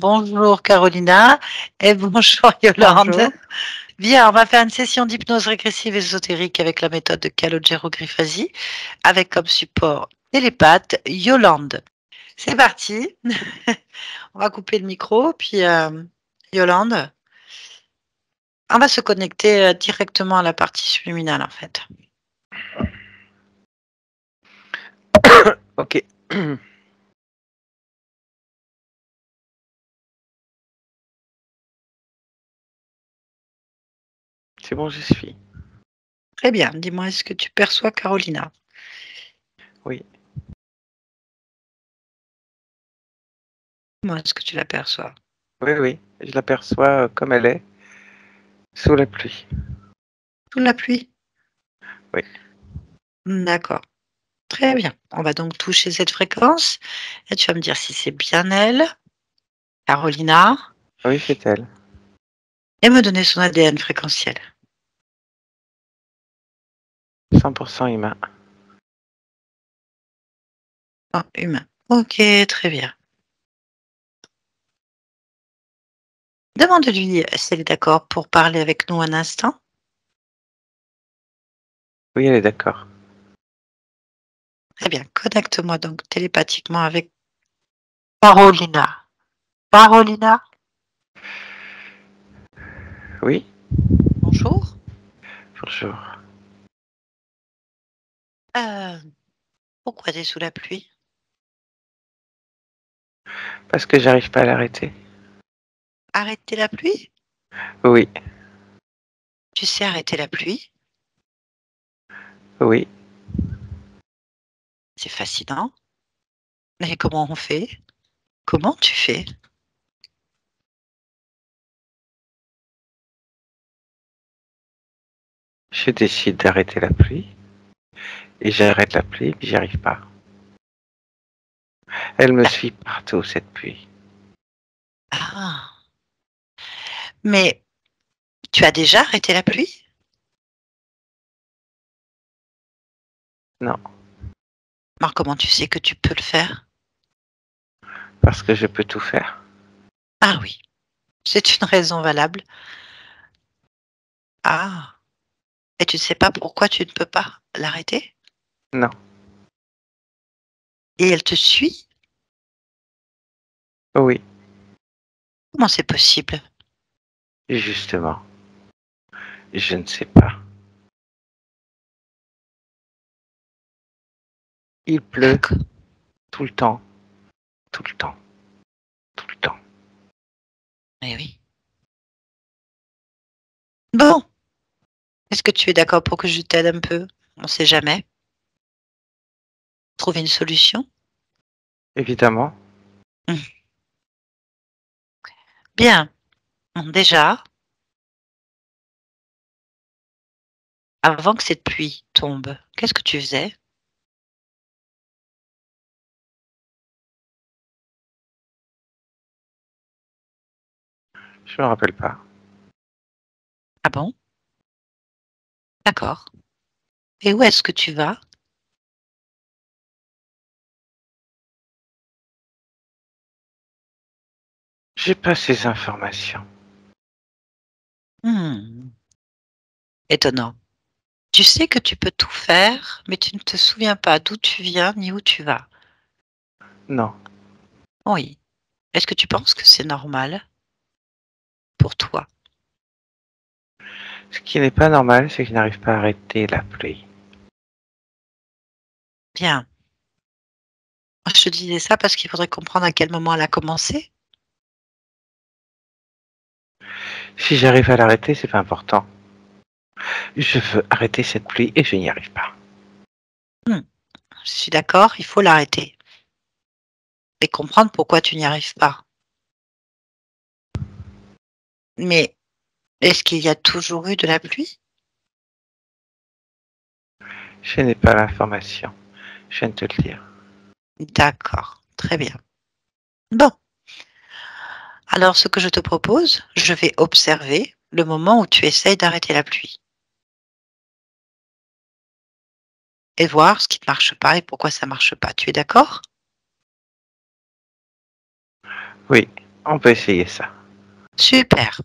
Bonjour Carolina et bonjour Yolande. Bonjour. Bien, on va faire une session d'hypnose régressive ésotérique avec la méthode de Calogero Grifasi, avec comme support télépathe Yolande. C'est parti. On va couper le micro, puis Yolande, on va se connecter directement à la partie subliminale en fait. Ok. C'est bon, j'y suis. Très bien. Dis-moi, est-ce que tu perçois Carolina? Oui. Moi, est-ce que tu la perçois? Oui, oui. Je l'aperçois comme elle est, sous la pluie. Sous la pluie? Oui. D'accord. Très bien. On va donc toucher cette fréquence et tu vas me dire si c'est bien elle, Carolina, Oui, c'est elle. et me donner son ADN fréquentiel. 100% humain. Oh, humain. Ok, très bien. Demande-lui si elle est d'accord pour parler avec nous un instant. Oui, elle est d'accord. Très bien. Connecte-moi donc télépathiquement avec Carolina. Carolina, Oui. bonjour. Bonjour. Euh, Pourquoi tu es sous la pluie? Parce que j'arrive pas à l'arrêter. Arrêter la pluie? Oui. Tu sais arrêter la pluie? Oui. C'est fascinant. Mais comment on fait? Comment tu fais? Je décide d'arrêter la pluie. Et j'arrête la pluie, puis j'y arrive pas. Elle me suit partout, cette pluie. Ah, mais tu as déjà arrêté la pluie? Non. Alors comment tu sais que tu peux le faire? Parce que je peux tout faire. Ah oui, c'est une raison valable. Ah, et tu ne sais pas pourquoi tu ne peux pas l'arrêter? Non. Et elle te suit? Oui. Comment c'est possible? Justement. Je ne sais pas. Il pleut D'accord. tout le temps. Tout le temps. Tout le temps. Eh oui. Bon, est-ce que tu es d'accord pour que je t'aide un peu? On ne sait jamais. Trouver une solution? Évidemment. Hmm. Bien. Bon, déjà, avant que cette pluie tombe, qu'est-ce que tu faisais? Je me rappelle pas. Ah bon? D'accord. Et où est-ce que tu vas? J'ai pas ces informations. Hmm. Étonnant. Tu sais que tu peux tout faire, mais tu ne te souviens pas d'où tu viens ni où tu vas. Non. Oui. Est-ce que tu penses que c'est normal pour toi? Ce qui n'est pas normal, c'est que je n'arrive pas à arrêter la pluie. Bien. Je te disais ça parce qu'il faudrait comprendre à quel moment elle a commencé. Si j'arrive à l'arrêter, c'est pas important. Je veux arrêter cette pluie et je n'y arrive pas. Hmm. Je suis d'accord, il faut l'arrêter et comprendre pourquoi tu n'y arrives pas. Mais est-ce qu'il y a toujours eu de la pluie? Je n'ai pas l'information. Je viens de te le dire. D'accord, très bien. Bon, alors ce que je te propose, je vais observer le moment où tu essayes d'arrêter la pluie et voir ce qui ne marche pas et pourquoi ça ne marche pas. Tu es d'accord? Oui, On peut essayer ça. Super.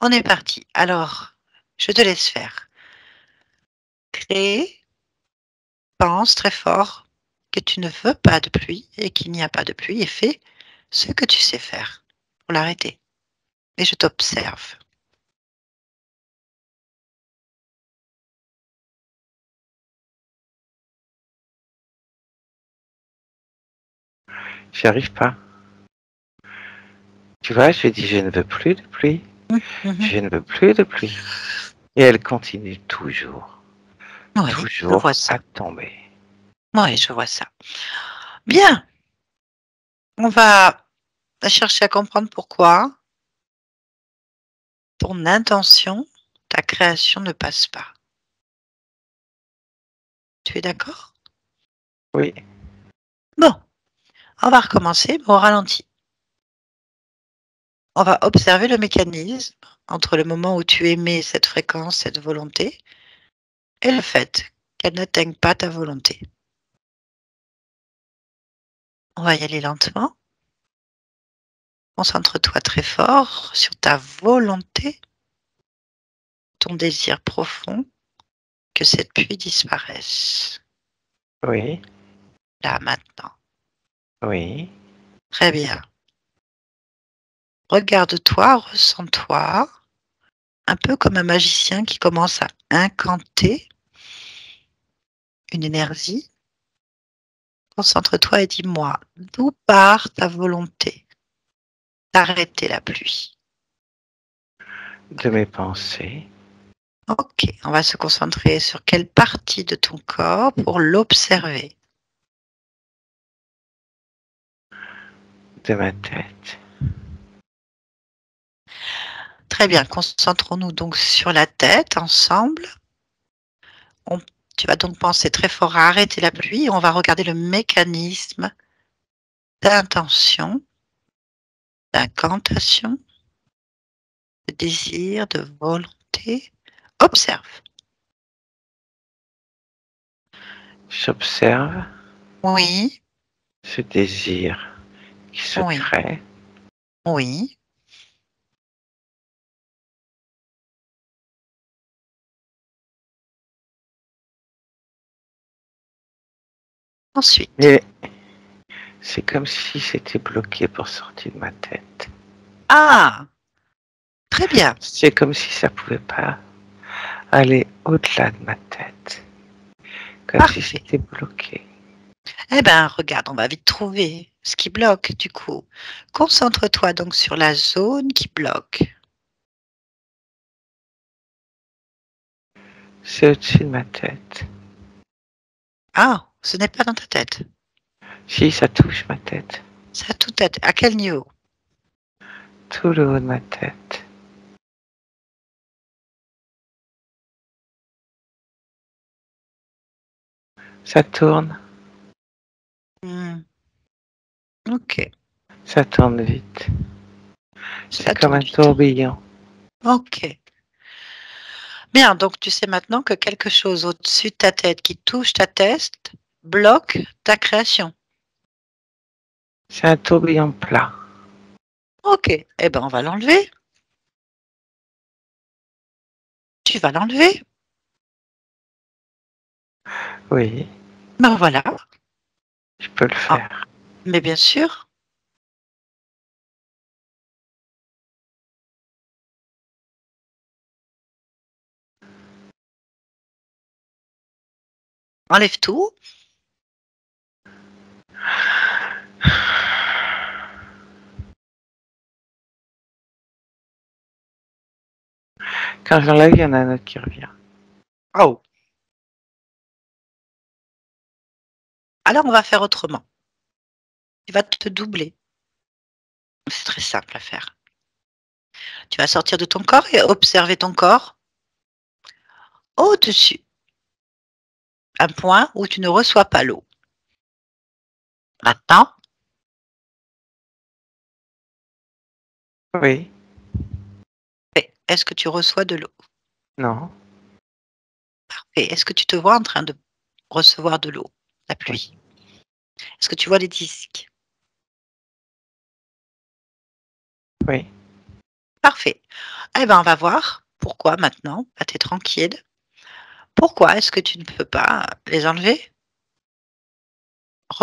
On est parti. Alors, je te laisse faire. Crée, pense très fort que tu ne veux pas de pluie et qu'il n'y a pas de pluie et fais ce que tu sais faire pour l'arrêter. Et je t'observe. J'y arrive pas. Tu vois, je dis je ne veux plus de pluie. Mhm. Je ne veux plus de pluie. Et elle continue Oui, je vois toujours ça. à tomber. Oui, je vois ça. Bien. On va chercher à comprendre pourquoi ton intention, ta création ne passe pas. Tu es d'accord? Oui, Bon, on va recommencer, mais au ralenti. On va observer le mécanisme entre le moment où tu émets cette fréquence, cette volonté, et le fait qu'elle n'atteigne pas ta volonté. On va y aller lentement. Concentre-toi très fort sur ta volonté, ton désir profond que cette pluie disparaisse. oui, Là, maintenant. oui. Très bien. Regarde-toi, ressens-toi, un peu comme un magicien qui commence à incanter une énergie. Concentre-toi et dis-moi, d'où part ta volonté d'arrêter la pluie? De mes pensées, Ok, on va se concentrer sur quelle partie de ton corps pour l'observer. de ma tête. Très bien, concentrons-nous donc sur la tête ensemble. On- Tu vas donc penser très fort à arrêter la pluie et on va regarder le mécanisme d'intention, d'incantation, de désir, de volonté. Observe. J'observe Oui, ce désir qui se oui, crée. oui. Ensuite. Et c'est comme si c'était bloqué pour sortir de ma tête. Ah, très bien. C'est comme si ça pouvait pas aller au-delà de ma tête. Comme si Parfait. c'était bloqué. Eh ben, regarde, on va vite trouver ce qui bloque du coup. Concentre-toi donc sur la zone qui bloque. C'est au-dessus de ma tête. Ah, ce n'est pas dans ta tête. Si ça touche ma tête. C'est à toute tête. À quel niveau? Tout le haut de ma tête. Ça tourne. Hmm, ok, Ça tourne vite. ça C'est comme tourne un vite. tourbillon. Ok. Bien, donc tu sais maintenant que quelque chose au-dessus de ta tête qui touche ta tête bloque ta création. C'est un tourbillon plat. Ok, eh ben on va l'enlever. Tu vas l'enlever. Oui, Ben voilà. je peux le Ah, faire. mais bien sûr, enlève tout. Quand j'enlève, il y en a un autre qui revient. Oh. Alors on va faire autrement. Tu vas te doubler. C'est très simple à faire. Tu vas sortir de ton corps et observer ton corps au-dessus, un point où tu ne reçois pas l'eau. Maintenant, Oui, est-ce que tu reçois de l'eau? non, Et est-ce que tu te vois en train de recevoir de l'eau, la oui, pluie? Est-ce que tu vois les disques? Oui. Parfait. Eh ben, on va voir pourquoi maintenant. Ah, tu es tranquille. Pourquoi est-ce que tu ne peux pas les enlever? Si,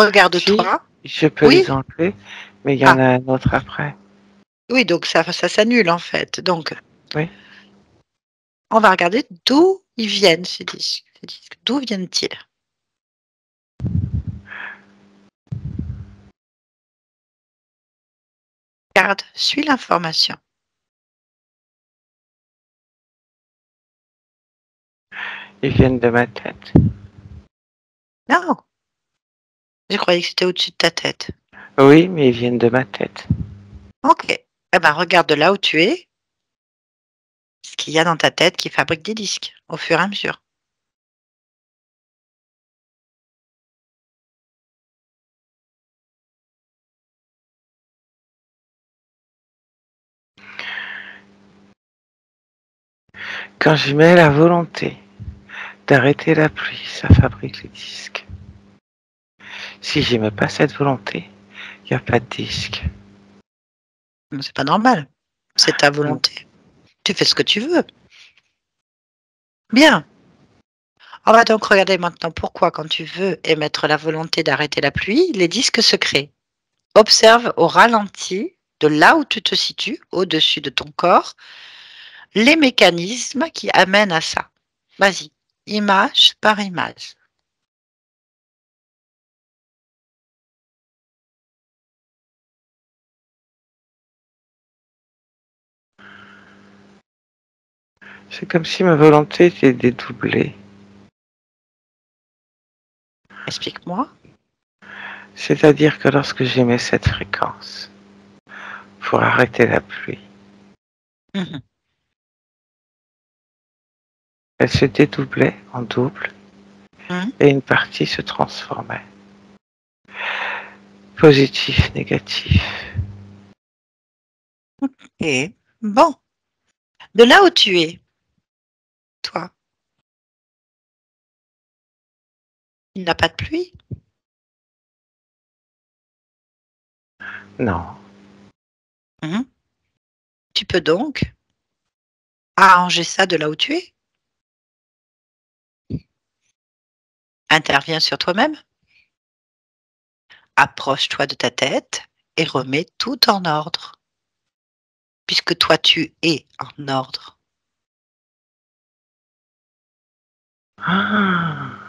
Regarde-toi. je peux Oui? les enlever, mais il y en Ah, a un autre après. oui, donc ça s'annule en fait. Donc, Oui. on va regarder d'où ils viennent ces disques. D'où viennent-ils? Regarde, suis l'information. Ils viennent de ma tête. Non, je croyais que c'était au-dessus de ta tête. Oui, mais ils viennent de ma tête. OK. Eh ben, regarde de là où tu es, ce qu'il y a dans ta tête qui fabrique des disques, au fur et à mesure. Quand j'y mets la volonté d'arrêter la pluie, ça fabrique les disques. Si j'y mets pas cette volonté, il n'y a pas de disque. C'est pas normal. C'est ta volonté. Tu fais ce que tu veux. Bien. On va donc regarder maintenant pourquoi, quand tu veux émettre la volonté d'arrêter la pluie, les disques se créent. Observe au ralenti, de là où tu te situes, au-dessus de ton corps, les mécanismes qui amènent à ça. Vas-y, image par image. C'est comme si ma volonté était dédoublée. Explique-moi. C'est-à-dire que lorsque j'émets cette fréquence pour arrêter la pluie, Mhm. elle se dédoublait en double Mhm. et une partie se transformait. Positif, négatif. Et bon, de là où tu es, toi, il n'y a pas de pluie. Non. Mhm. Tu peux donc arranger ça de là où tu es. Interviens sur toi-même. Approche-toi de ta tête et remets tout en ordre, puisque toi tu es en ordre. Ah,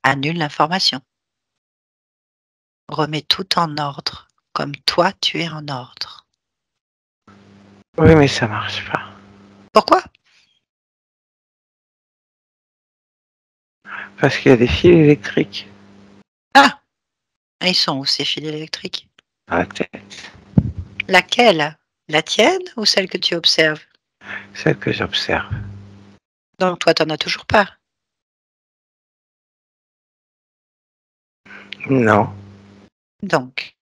Annule l'information. Remets tout en ordre, comme toi tu es en ordre. oui, mais ça marche pas. Pourquoi? Parce qu'il y a des fils électriques Ah, ils sont où ces fils électriques? dans la tête, Laquelle? La tienne ou celle que tu observes? celle que j'observe. Donc toi, t'en as toujours pas. Non. Donc,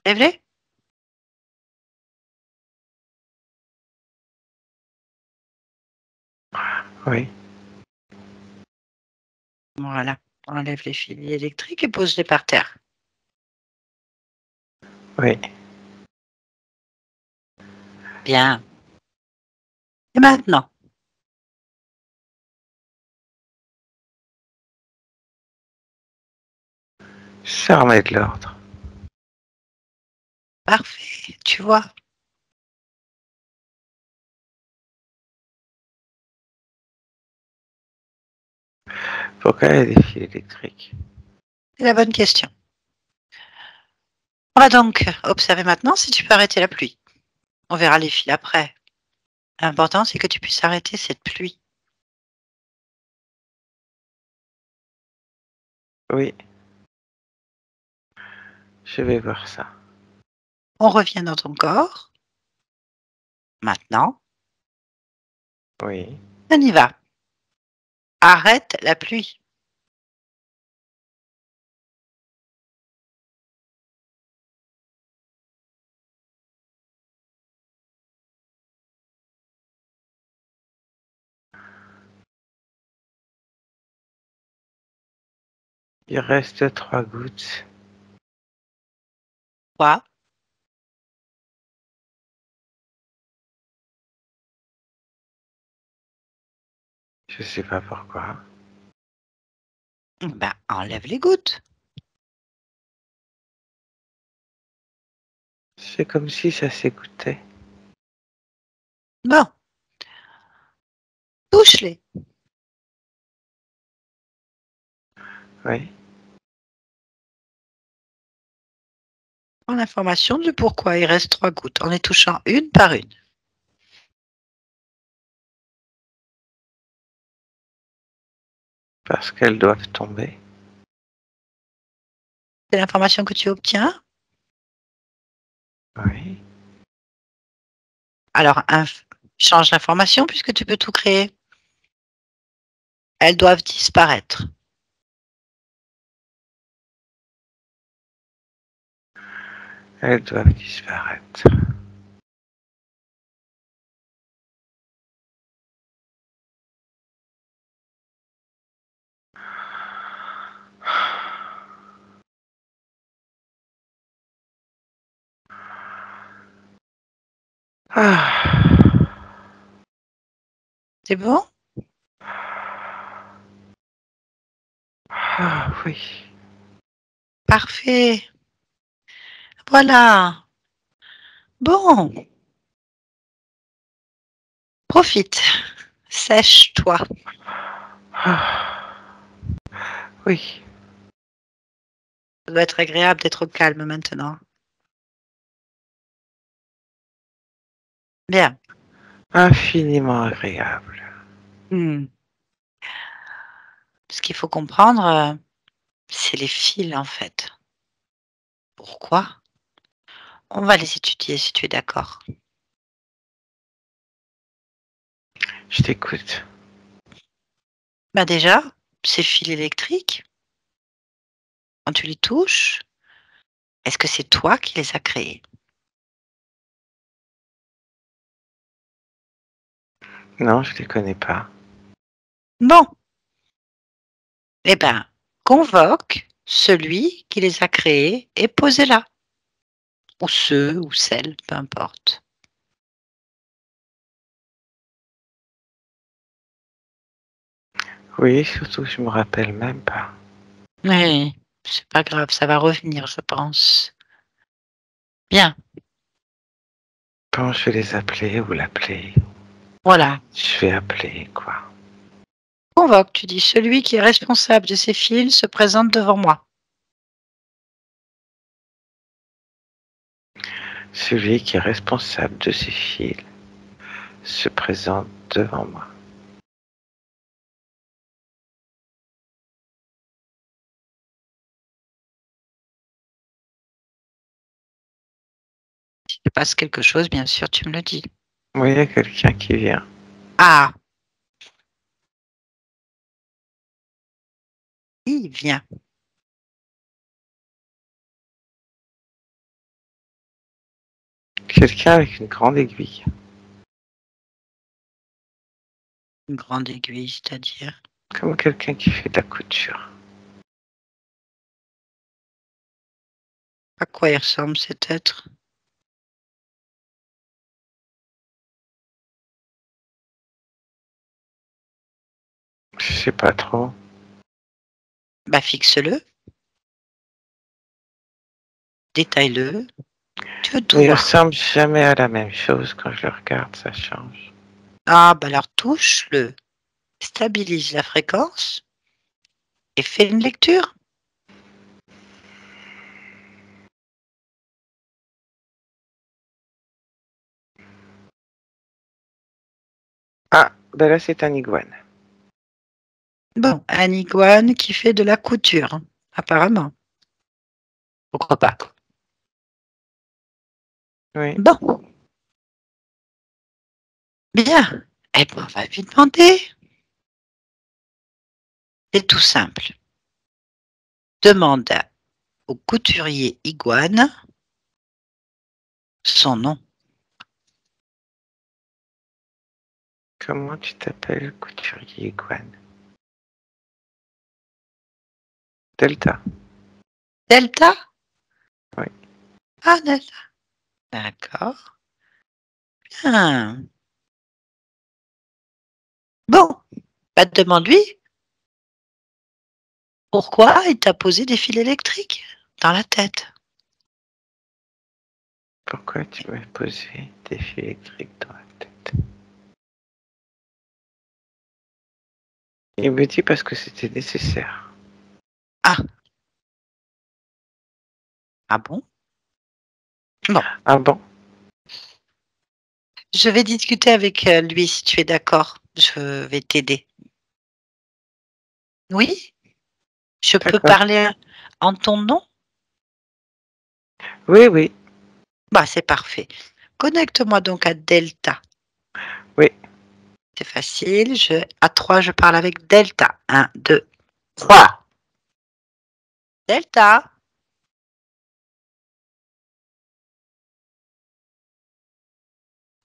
lève-les. Oui, Voilà. Enlève les fils électriques et pose-les par terre. oui. Bien. Et maintenant, Ça remet de l'ordre. parfait. Tu vois, Pourquoi il y a des fils électriques? c'est la bonne question. On va donc observer maintenant si tu peux arrêter la pluie. On verra les fils après. L'important, c'est que tu puisses arrêter cette pluie. Oui, je vais voir ça. On revient dans ton corps. Maintenant, Oui. on y va. Arrête la pluie. Il reste 3 gouttes. Quoi? Je sais pas pourquoi. Ben, enlève les gouttes. C'est comme si ça s'écoutait. Bon, touche-les. Oui. Prends l'information du pourquoi il reste 3 gouttes en les touchant une par une. Parce qu'elles doivent tomber. C'est l'information que tu obtiens. Oui. Alors, change l'information puisque tu peux tout créer. Elles doivent disparaître. Elles doivent disparaître. Ah. C'est bon? Ah oui. Parfait. Voilà. Bon, profite. Sèche-toi. Ah. Oui. Ça doit être agréable d'être au calme maintenant. Bien. Infiniment agréable. Hmm. Ce qu'il faut comprendre, c'est les fils en fait. Pourquoi? On va les étudier si tu es d'accord. Je t'écoute. Bah déjà, ces fils électriques, quand tu les touches, est-ce que c'est toi qui les as créés? Non, je les connais pas. Bon, eh ben, convoque celui qui les a créés et posez-la. Ou ceux ou celles, peu importe. Oui, surtout que je me rappelle même pas. Oui, c'est pas grave, ça va revenir, je pense. Bien, Quand je vais les appeler ou l'appeler. voilà. Je vais appeler, quoi. Convoque, tu dis, celui qui est responsable de ces fils se présente devant moi. Celui qui est responsable de ces fils se présente devant moi. Si il passe quelque chose, bien sûr, tu me le dis. Oui, il y a quelqu'un qui vient. Ah, il vient. Quelqu'un avec une grande aiguille. Une grande aiguille, c'est-à-dire. Comme quelqu'un qui fait de la couture. À quoi il ressemble cet être? Je sais pas trop. Bah, fixe-le, détaille-le. Tu veux tout Mais il voir. ressemble jamais à la même chose. Quand je le regarde, ça change. Ah, bah alors touche-le, stabilise la fréquence et fais une lecture. Ah, ben là, c'est un iguane. Bon, un iguane qui fait de la couture, apparemment. Pourquoi pas? Oui. Bon, bien. Eh ben, on va lui demander. C'est tout simple. Demande au couturier iguane son nom. Comment tu t'appelles, couturier iguane? Delta. Delta? Oui. Ah, delta. D'accord. Bien. Bon, bah, demande-lui pourquoi il t'a posé des fils électriques dans la tête. Pourquoi tu m'as posé des fils électriques dans la tête? Il me dit parce que c'était nécessaire. Ah. Ah bon? Bon, Ah bon? je vais discuter avec lui si tu es d'accord. Je vais t'aider. Oui? Je peux D'accord. parler en ton nom? Oui, oui, Bah, c'est parfait. Connecte-moi donc à Delta. oui. C'est facile. À 3, je parle avec Delta. 1, 2, 3. Delta.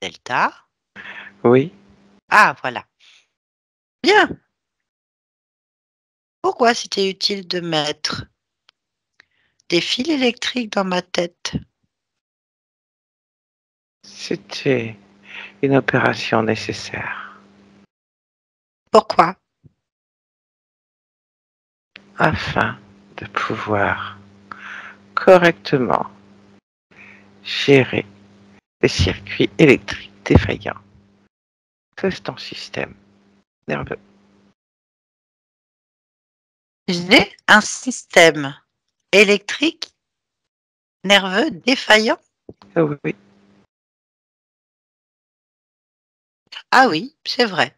Delta. Oui. Ah, voilà. Bien. Pourquoi c'était utile de mettre des fils électriques dans ma tête? C'était une opération nécessaire Pourquoi? afin de pouvoir correctement gérer les circuits électriques défaillants de ton système nerveux. J'ai un système électrique nerveux défaillant? Oui, Ah oui, c'est vrai.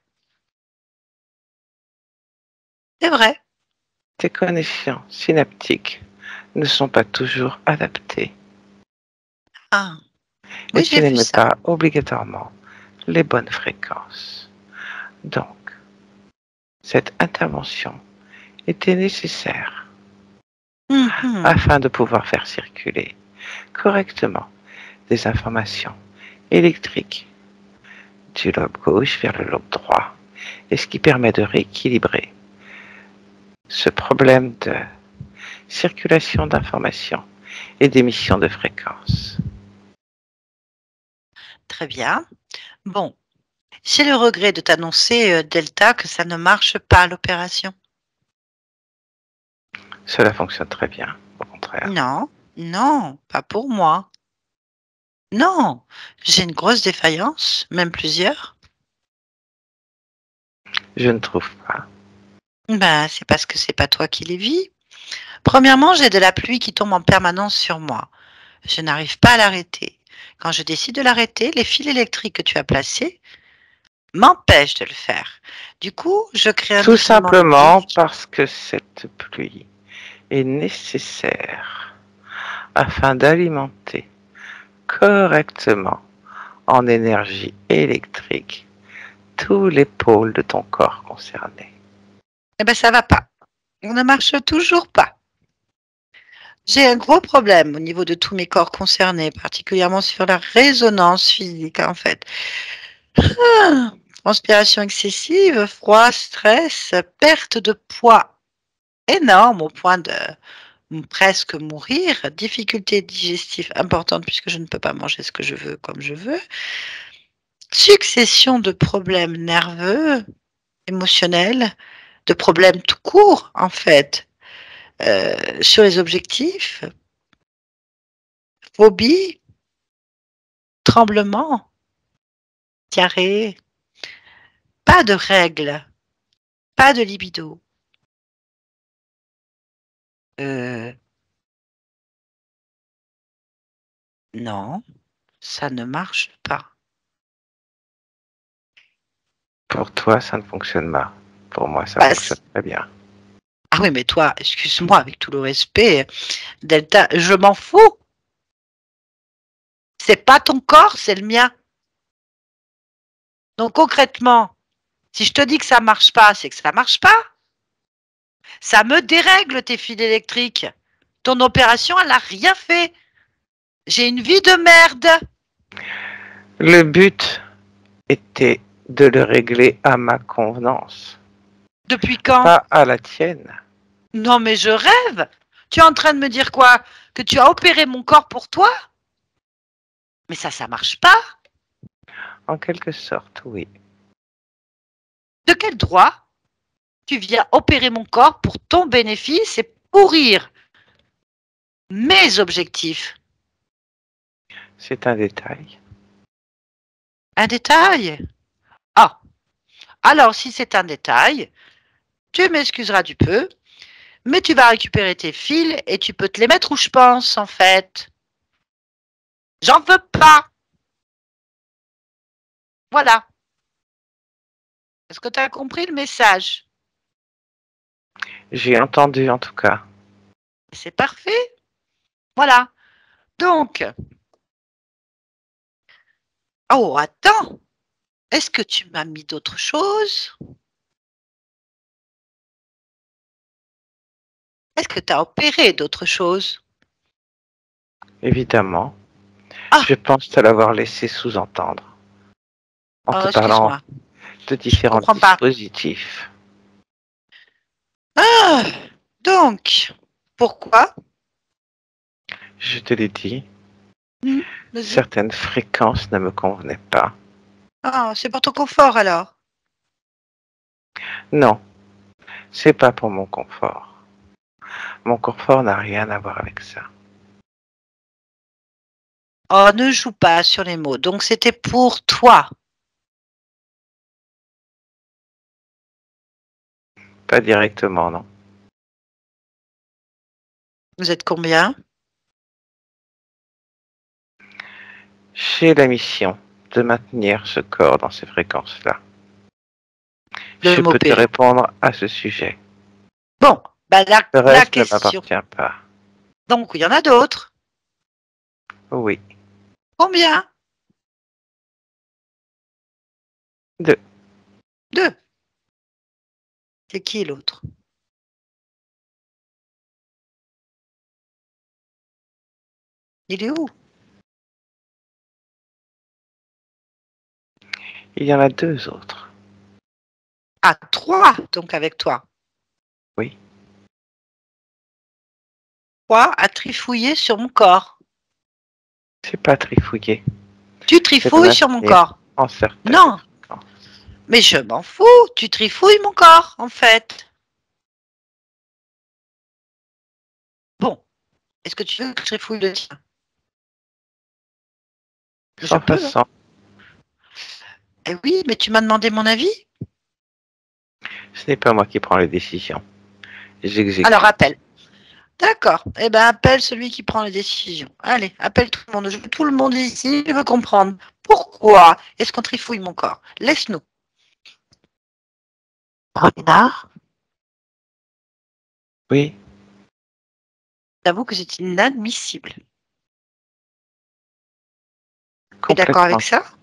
C'est vrai. tes connexions synaptiques ne sont pas toujours adaptées Ah, et oui, tu j'ai vu n'émets ça. pas obligatoirement les bonnes fréquences. Donc, cette intervention était nécessaire Mhm. afin de pouvoir faire circuler correctement des informations électriques du lobe gauche vers le lobe droit, et ce qui permet de rééquilibrer ce problème de circulation d'informations et d'émission de fréquences. Très bien. Bon, j'ai le regret de t'annoncer, Delta, que ça ne marche pas l'opération. Cela fonctionne très bien, au contraire. Non, non, pas pour moi. Non, j'ai une grosse défaillance, même plusieurs. Je ne trouve pas. Ben, c'est parce que c'est pas toi qui les vis. Premièrement, j'ai de la pluie qui tombe en permanence sur moi. Je n'arrive pas à l'arrêter. Quand je décide de l'arrêter, les fils électriques que tu as placés m'empêchent de le faire. Du coup, je crée un Tout doublement de simplement disque. parce que cette pluie est nécessaire afin d'alimenter correctement en énergie électrique tous les pôles de ton corps concernés. Eh ben, ça va pas. On ne marche toujours pas. J'ai un gros problème au niveau de tous mes corps concernés, particulièrement sur la résonance physique, en fait. Ah, transpiration excessive, froid, stress, perte de poids énorme au point de presque mourir, difficulté digestive importante puisque je ne peux pas manger ce que je veux comme je veux, succession de problèmes nerveux, émotionnels, de problèmes tout court en fait, sur les objectifs, phobie, tremblement, diarrhée, pas de règles, pas de libido. Euh, non, ça ne marche pas. Pour toi, ça ne fonctionne pas. Pour moi, ça Bah, fonctionne très bien. ah oui, mais toi, excuse-moi, avec tout le respect, Delta, je m'en fous. C'est pas ton corps, c'est le mien. Donc concrètement, si je te dis que ça marche pas, c'est que ça marche pas. Ça me dérègle tes fils électriques. Ton opération, elle n'a rien fait. J'ai une vie de merde. Le but était de le régler à ma convenance, Depuis quand? pas à la tienne. Non, mais je rêve. Tu es en train de me dire quoi? Que tu as opéré mon corps pour toi? Mais ça marche pas. En quelque sorte, oui. De quel droit tu viens opérer mon corps pour ton bénéfice et pourrir mes objectifs? C'est un détail. Un détail? Ah, alors si c'est un détail, tu m'excuseras du peu, mais tu vas récupérer tes fils et tu peux te les mettre où je pense, en fait. J'en veux pas. Voilà. Est-ce que tu as compris le message? J'ai entendu en tout cas. C'est parfait. Voilà. Donc, oh, attends. Est-ce que tu m'as mis d'autres choses? Est-ce que tu as opéré d'autres choses? Évidemment, Ah, je pense te l'avoir laissé sous-entendre en te oh, parlant excuse-moi. de Je différents comprends pas. dispositifs. Ah, donc, pourquoi? Je te l'ai dit, Vas-y. certaines fréquences ne me convenaient pas. Ah, c'est pour ton confort alors. Non, c'est pas pour mon confort. Mon confort n'a rien à voir avec ça. Oh, ne joue pas sur les mots. Donc, c'était pour toi. Pas directement, non. Vous êtes combien? J'ai la mission de maintenir ce corps dans ces fréquences-là. De Je peux te m'opérer. répondre à ce sujet. Bon, bah Le la reste ne question. m'appartient pas. Donc, il y en a d'autres. Oui, Combien? deux. Deux. C'est qui l'autre? Il est où? Il y en a deux autres. Ah, trois, donc avec toi. Oui, Trois à trifouiller sur mon corps. c'est pas trifouiller. Tu C'est de trifouilles sur mon maintenir corps. en certaines Non, fréquences. mais je m'en fous. Tu trifouilles mon corps, en fait. Bon, est-ce que tu veux que je trifouille le tien? Je Sans peux, hein. façon, Eh oui, mais tu m'as demandé mon avis. ce n'est pas moi qui prends les décisions. Alors J'exécute. appelle. D'accord. Eh ben appelle celui qui prend les décisions. Allez, appelle tout le monde. Je veux tout le monde ici. Je veux comprendre pourquoi est-ce qu'on trifouille mon corps. Laisse-nous. Renard, Oui, j'avoue que c'est inadmissible. Tu es d'accord avec complètement. ça?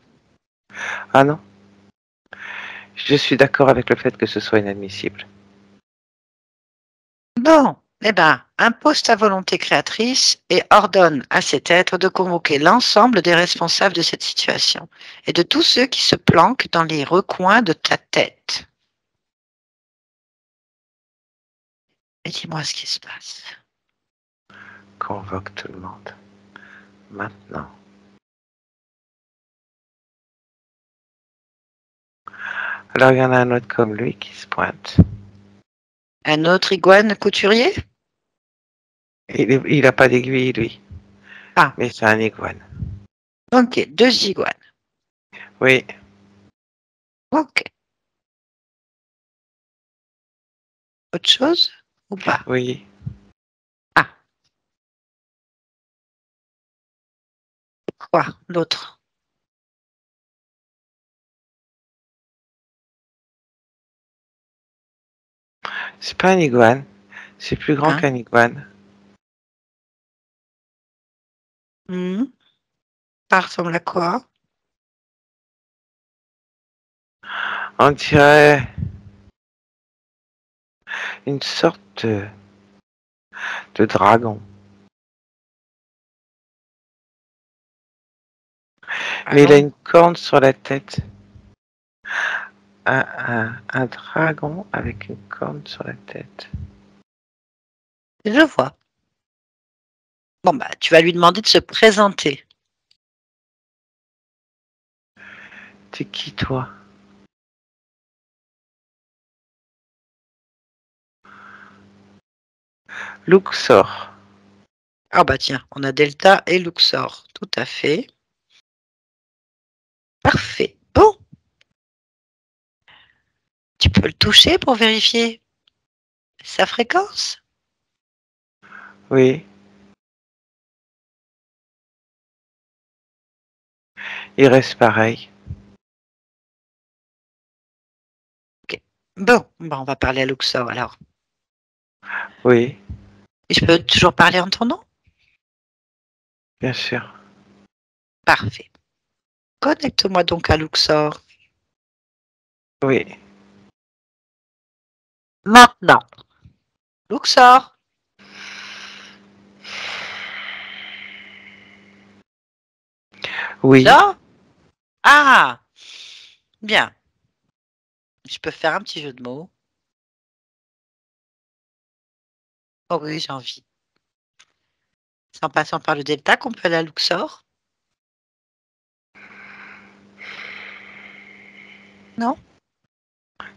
Ah non, je suis d'accord avec le fait que ce soit inadmissible. Bon. Eh ben, impose ta volonté créatrice et ordonne à cet être de convoquer l'ensemble des responsables de cette situation et de tous ceux qui se planquent dans les recoins de ta tête. Et dis-moi ce qui se passe. Convoque tout le monde. Maintenant. Alors il y en a un autre comme lui qui se pointe. Un autre iguane couturier? Il a pas d'aiguille, lui. Ah, Mais c'est un iguane. ok, deux iguanes. Oui, Ok. Autre chose ou pas? oui. Ah, quoi, l'autre? C'est pas un iguane. C'est plus grand Hein? qu'un iguane. Ça ressemble à quoi? On dirait une sorte de dragon. Ah Mais il a bon? une corne sur la tête. Un dragon avec une corne sur la tête. Je vois. Bon, bah, tu vas lui demander de se présenter. T'es qui, toi? Luxor. Ah bah tiens, on a Delta et Luxor. Tout à fait. Parfait. Bon, tu peux le toucher pour vérifier sa fréquence. Oui. Il reste pareil. Ok. Bon, bah, on va parler à Luxor alors. Oui, Et je peux toujours parler en ton nom? bien sûr. Parfait. Connecte-moi donc à Luxor. Oui. Maintenant. Luxor. Oui. Là? Ah, bien. Je peux faire un petit jeu de mots. Oh oui, j'ai envie. C'est en passant par le Delta qu'on peut aller à Luxor? Non?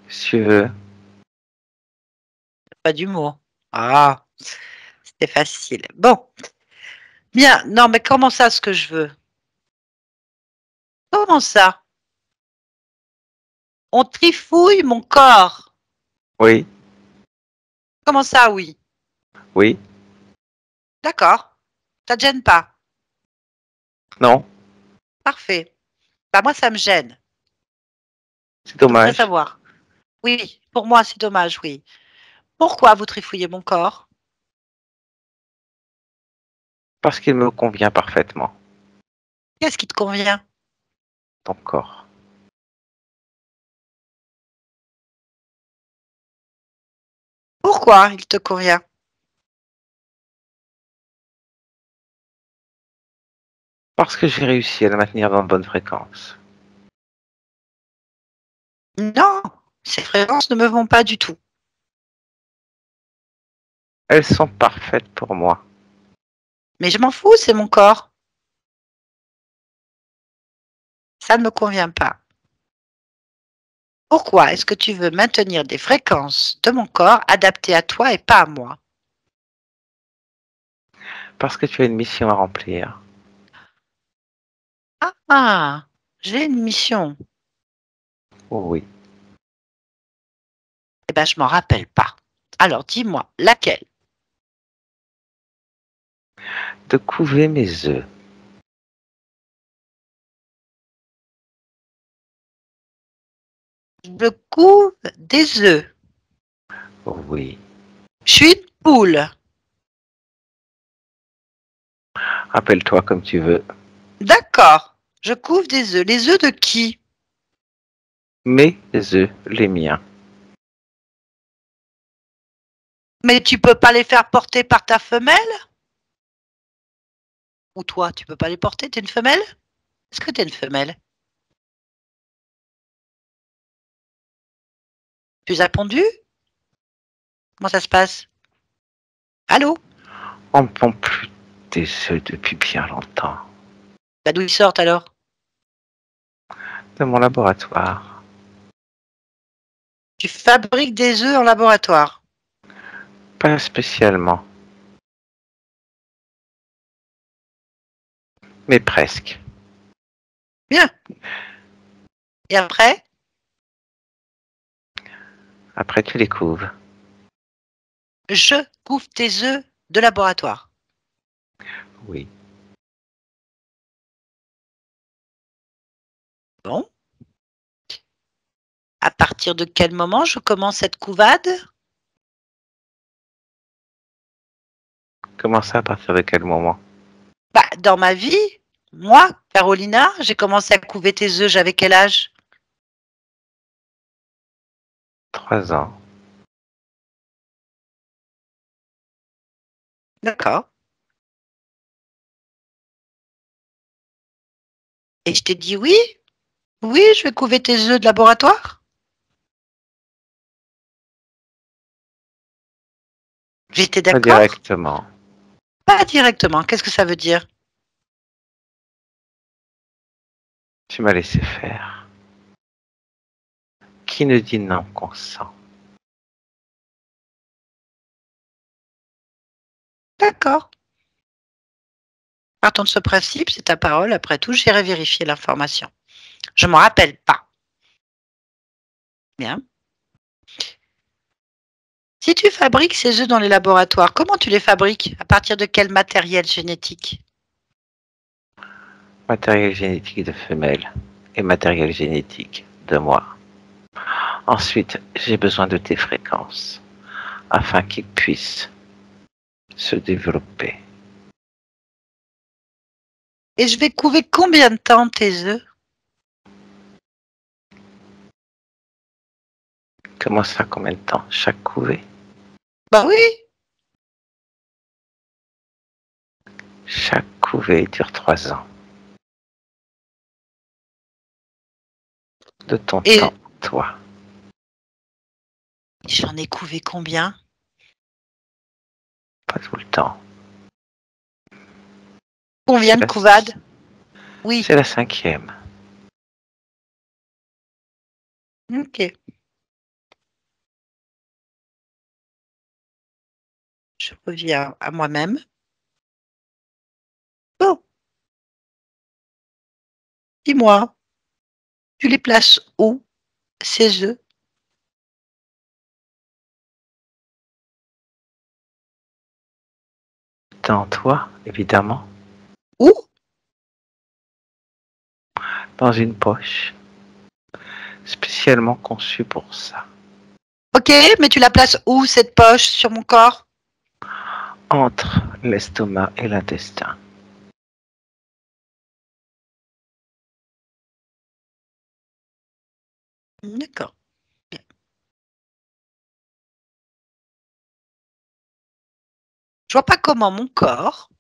Si tu veux. Pas d'humour. Ah, c'était facile. Bon, bien. Non, mais comment ça, ce que je veux? Comment ça? On trifouille mon corps. Oui. Comment ça, oui? Oui. D'accord. Ça te gêne pas. Non. Parfait. Bah, moi, ça me gêne. C'est Je voudrais dommage. savoir. Oui, pour moi, c'est dommage, oui. Pourquoi vous trifouillez mon corps? Parce qu'il me convient parfaitement. Qu'est-ce qui te convient? Ton corps. Pourquoi il te convient? Parce que j'ai réussi à le maintenir dans de bonnes fréquences. Non, ces fréquences ne me vont pas du tout. Elles sont parfaites pour moi. Mais je m'en fous, c'est mon corps. Ça ne me convient pas. Pourquoi est-ce que tu veux maintenir des fréquences de mon corps adaptées à toi et pas à moi? Parce que tu as une mission à remplir. Ah, j'ai une mission. Oh oui. Eh ben, je m'en rappelle pas. Alors, dis-moi, laquelle? De couver mes œufs. Je couve des œufs. Oh oui. Je suis une poule. Rappelle-toi comme tu veux. D'accord. Je couve des œufs. Les œufs de qui? Mes œufs, les miens. Mais tu peux pas les faire porter par ta femelle? Ou toi, tu peux pas les porter? T'es une femelle? Est-ce que t'es une femelle? Tu as pondu? Comment ça se passe? Allô? On ne pond plus des œufs depuis bien longtemps. Bah, d'où ils sortent alors? De mon laboratoire. Tu fabriques des œufs en laboratoire. Pas spécialement. Mais presque. Bien. Et après? Après, tu les couves. Je couve tes œufs de laboratoire. Oui. Bon. À partir de quel moment je commence cette couvade? Comment ça, à partir de quel moment? Bah, dans ma vie, moi, Carolina, j'ai commencé à couver tes œufs, j'avais quel âge? 3 ans. D'accord. Et je t'ai dit oui, oui, je vais couver tes œufs de laboratoire. J'étais Pas d'accord? directement. Pas directement. Qu'est-ce que ça veut dire? Tu m'as laissé faire. Qui ne dit non consent? D'accord. Partons de ce principe, c'est ta parole. Après tout, j'irai vérifier l'information. Je m'en rappelle pas. Bien. Si tu fabriques ces œufs dans les laboratoires, comment tu les fabriques? À partir de quel matériel génétique? Matériel génétique de femelle et matériel génétique de moi. Ensuite, j'ai besoin de tes fréquences afin qu'ils puissent se développer. Et je vais couver combien de temps tes œufs? Comment ça, combien de temps? Chaque couvée? Bah oui. Chaque couvée dure 3 ans. De ton temps, Et toi. j'en ai couvé combien? Pas tout le temps. Combien C'est de la, couvades? Oui. c'est la 5e. Ok. Je reviens à moi-même. Bon, dis-moi, tu les places où, ces œufs? Dans toi, évidemment. Où? Dans une poche. Spécialement conçue pour ça. Ok, mais tu la places où, cette poche, sur mon corps? Entre l'estomac et l'intestin. D'accord. Je vois pas comment mon corps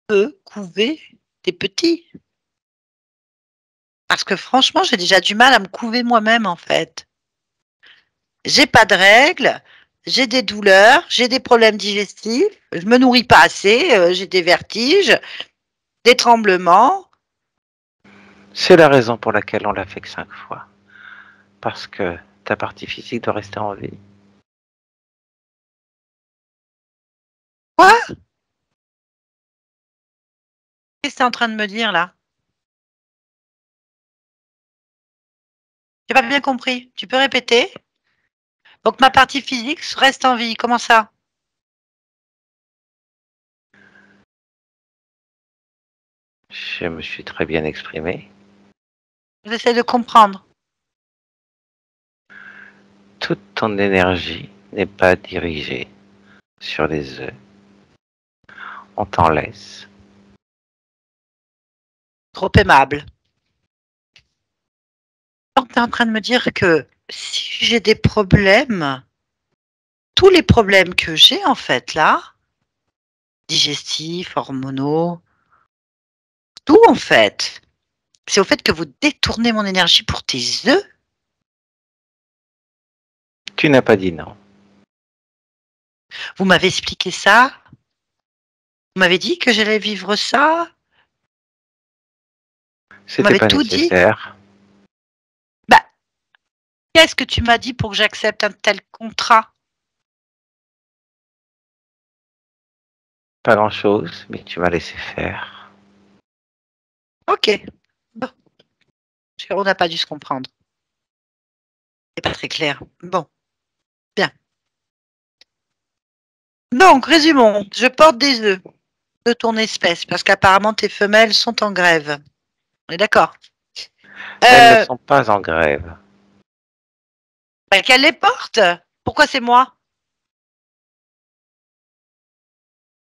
peut couver des petits. Parce que franchement, j'ai déjà du mal à me couver moi-même, en fait. J'ai pas de règles, j'ai des douleurs, j'ai des problèmes digestifs, je me nourris pas assez, j'ai des vertiges, des tremblements. C'est la raison pour laquelle on l'a fait que 5 fois. Parce que ta partie physique doit rester en vie. Quoi? Qu'est-ce que tu es en train de me dire là? J'ai pas bien compris. Tu peux répéter? Donc ma partie physique reste en vie. Comment ça? Je me suis très bien exprimé. J'essaie de comprendre. Toute ton énergie n'est pas dirigée sur les œufs. On t'en laisse. Trop aimable. Donc tu es en train de me dire que si j'ai des problèmes, tous les problèmes que j'ai en fait là, digestifs, hormonaux, tout en fait, c'est au fait que vous détournez mon énergie pour tes œufs. Tu n'as pas dit non. Vous m'avez expliqué ça. Vous m'avez dit que j'allais vivre ça. Vous C'était m'avez pas tout dit. nécessaire. Bah, qu'est-ce que tu m'as dit pour que j'accepte un tel contrat? Pas grand-chose, mais tu m'as laissé faire. Ok. Bon, on n'a pas dû se comprendre. C'est pas très clair. Bon, bien. Donc, résumons. Je porte des œufs de ton espèce parce qu'apparemment tes femelles sont en grève. On est d'accord? Elles ne Euh, sont pas en grève. Bah, qu'elle les porte. Pourquoi c'est moi?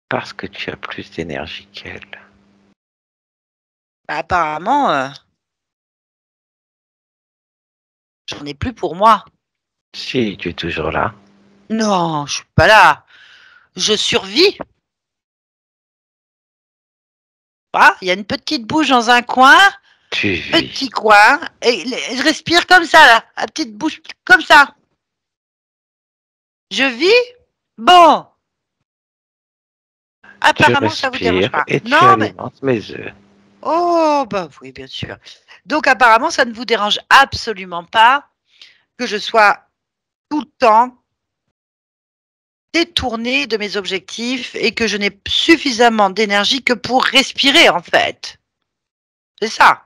Parce que tu as plus d'énergie qu'elles. Bah, apparemment, j'en ai plus pour moi. Si, tu es toujours là. Non, je suis pas là. Je survis. Ah, il y a une petite bouche dans un coin, Tu petit vis. coin, et je respire comme ça, là, la petite bouche comme ça. Je vis? Bon. Tu Apparemment, ça vous dérange respires pas. et tu Non, mais... alimentes mes œufs. Oh, bah oui, bien sûr. Donc, apparemment, ça ne vous dérange absolument pas que je sois tout le temps détournée de mes objectifs et que je n'ai suffisamment d'énergie que pour respirer, en fait. C'est ça.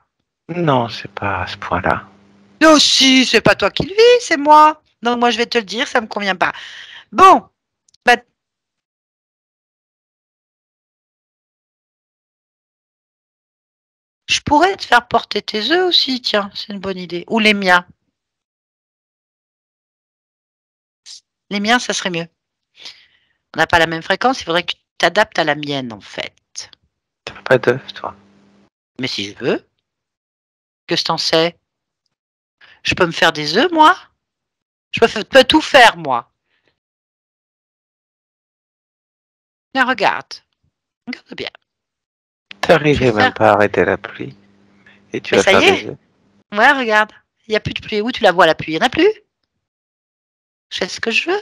Non, c'est pas à ce point-là. Non, si, c'est pas toi qui le vis, c'est moi. Donc, moi, je vais te le dire, ça me convient pas. Bon, bah, je pourrais te faire porter tes œufs aussi, tiens, c'est une bonne idée. Ou les miens. Les miens, ça serait mieux. On n'a pas la même fréquence, il faudrait que tu t'adaptes à la mienne, en fait. T'as pas d'œufs, toi. Mais si je veux, que je t'en sais? Je peux me faire des œufs, moi? Je peux tout faire, moi. Mais regarde, regarde bien. Je vais T'arriverais même faire. pas à arrêter la pluie. Et tu Mais vas ça faire y des est. œufs. Ouais, regarde. Il n'y a plus de pluie. Où tu la vois, la pluie? Il n'y en a plus. Je fais ce que je veux.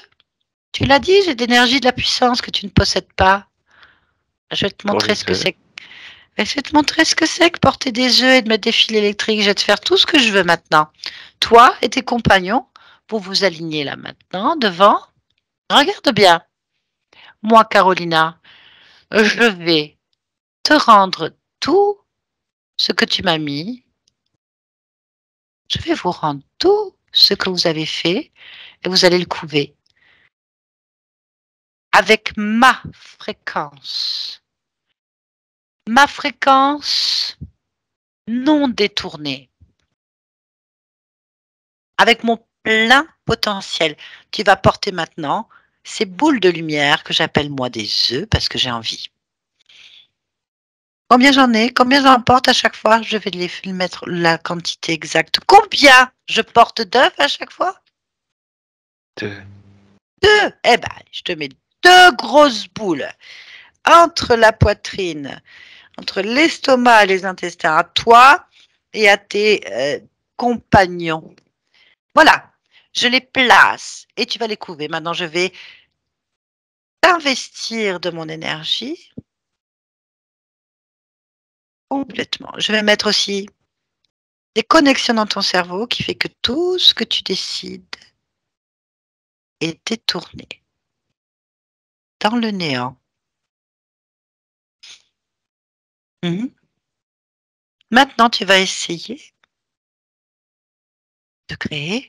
Tu l'as dit, j'ai de l'énergie, de la puissance que tu ne possèdes pas. Je vais te Pour montrer les ce que œufs. c'est. Je vais te montrer ce que c'est que porter des œufs et de mettre des fils électriques. Je vais te faire tout ce que je veux maintenant. Toi et tes compagnons, vous vous alignez là maintenant, devant. Regarde bien. Moi, Carolina, je vais te rendre tout ce que tu m'as mis. Je vais vous rendre tout ce que vous avez fait et vous allez le couver avec ma fréquence. Ma fréquence non détournée. Avec mon plein potentiel. Tu vas porter maintenant ces boules de lumière que j'appelle moi des œufs parce que j'ai envie. Combien j'en ai? Combien j'en porte à chaque fois? Je vais les mettre la quantité exacte. Combien je porte d'œufs à chaque fois? Deux. Deux. Eh ben, je te mets deux grosses boules entre la poitrine, entre l'estomac et les intestins, à toi et à tes compagnons. Voilà, je les place et tu vas les couver. Maintenant, je vais t'investir de mon énergie complètement. Je vais mettre aussi des connexions dans ton cerveau qui fait que tout ce que tu décides est détourné dans le néant. Mhm. Maintenant, tu vas essayer de créer.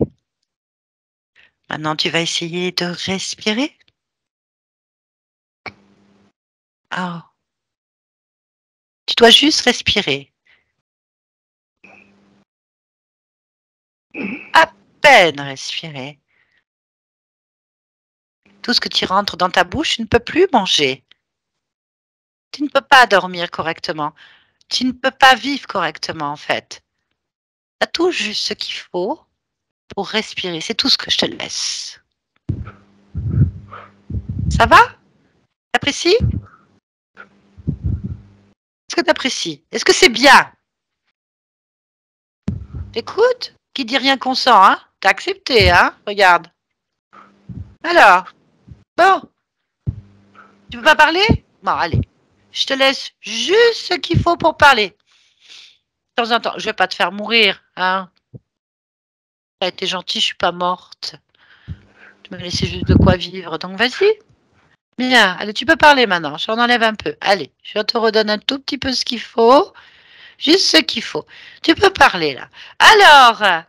Maintenant, tu vas essayer de respirer. Oh, tu dois juste respirer. À peine respirer. Tout ce que tu rentres dans ta bouche, tu ne peux plus manger. Tu ne peux pas dormir correctement. Tu ne peux pas vivre correctement, en fait. Tu as tout juste ce qu'il faut pour respirer. C'est tout ce que je te laisse. Ça va? T'apprécies? Est-ce que t'apprécies? Est-ce que c'est bien? T'écoutes? Qui dit rien consent, hein? T'as accepté, hein? Regarde. Alors, bon, tu veux pas parler? Bon, allez. Je te laisse juste ce qu'il faut pour parler. De temps en temps, je vais pas te faire mourir, hein? T'as été gentil, je suis pas morte. Tu m'as laissé juste de quoi vivre, donc vas-y. Bien, allez, tu peux parler maintenant. J'en enlève un peu. Allez, je te redonne un tout petit peu ce qu'il faut. Juste ce qu'il faut. Tu peux parler là. Alors,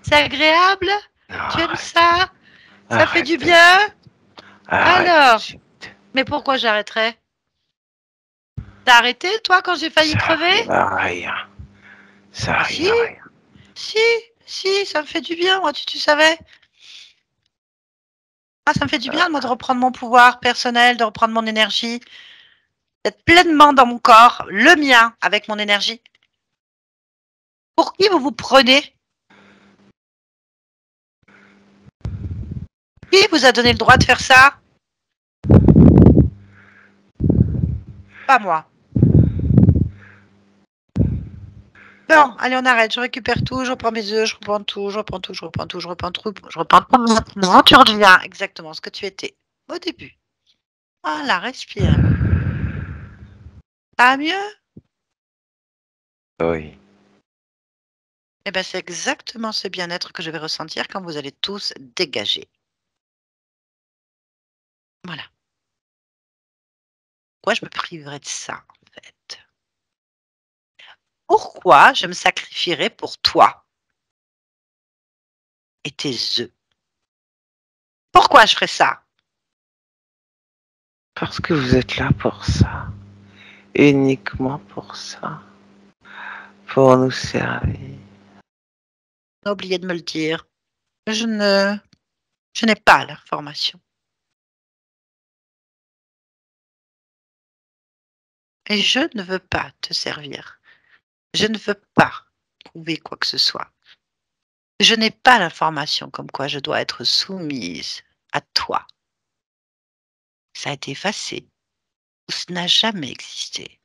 c'est agréable? Non, Tu aimes arrête. ça? Ça fait Arrête du tout de bien? suite. Arrête tout de Alors, suite. mais pourquoi j'arrêterais? T'as arrêté, toi, quand j'ai failli Ça crever? arrive à rien. Ça Ah arrive si, à rien. si, si, ça me fait du bien, moi, tu savais. Ah, ça me fait du bien, moi, de reprendre mon pouvoir personnel, de reprendre mon énergie, d'être pleinement dans mon corps, le mien, avec mon énergie. Pour qui vous vous prenez? Qui vous a donné le droit de faire ça? Pas moi. Bon, allez, on arrête. Je récupère tout, je reprends mes œufs, je reprends tout, je reprends tout, je reprends tout, je reprends tout, je reprends tout maintenant. Tu redeviens exactement ce que tu étais au début. Voilà, respire. Ça va mieux? Oui. Eh bien, c'est exactement ce bien-être que je vais ressentir quand vous allez tous dégager. Voilà. Pourquoi je me priverais de ça, en fait? Pourquoi je me sacrifierais pour toi et tes œufs? Pourquoi je ferais ça? Parce que vous êtes là pour ça. Uniquement pour ça. Pour nous servir. On a oublié de me le dire. Je ne, je n'ai pas l'information. Et je ne veux pas te servir. Je ne veux pas prouver quoi que ce soit. Je n'ai pas l'information comme quoi je dois être soumise à toi. Ça a été effacé. Ça n'a jamais existé.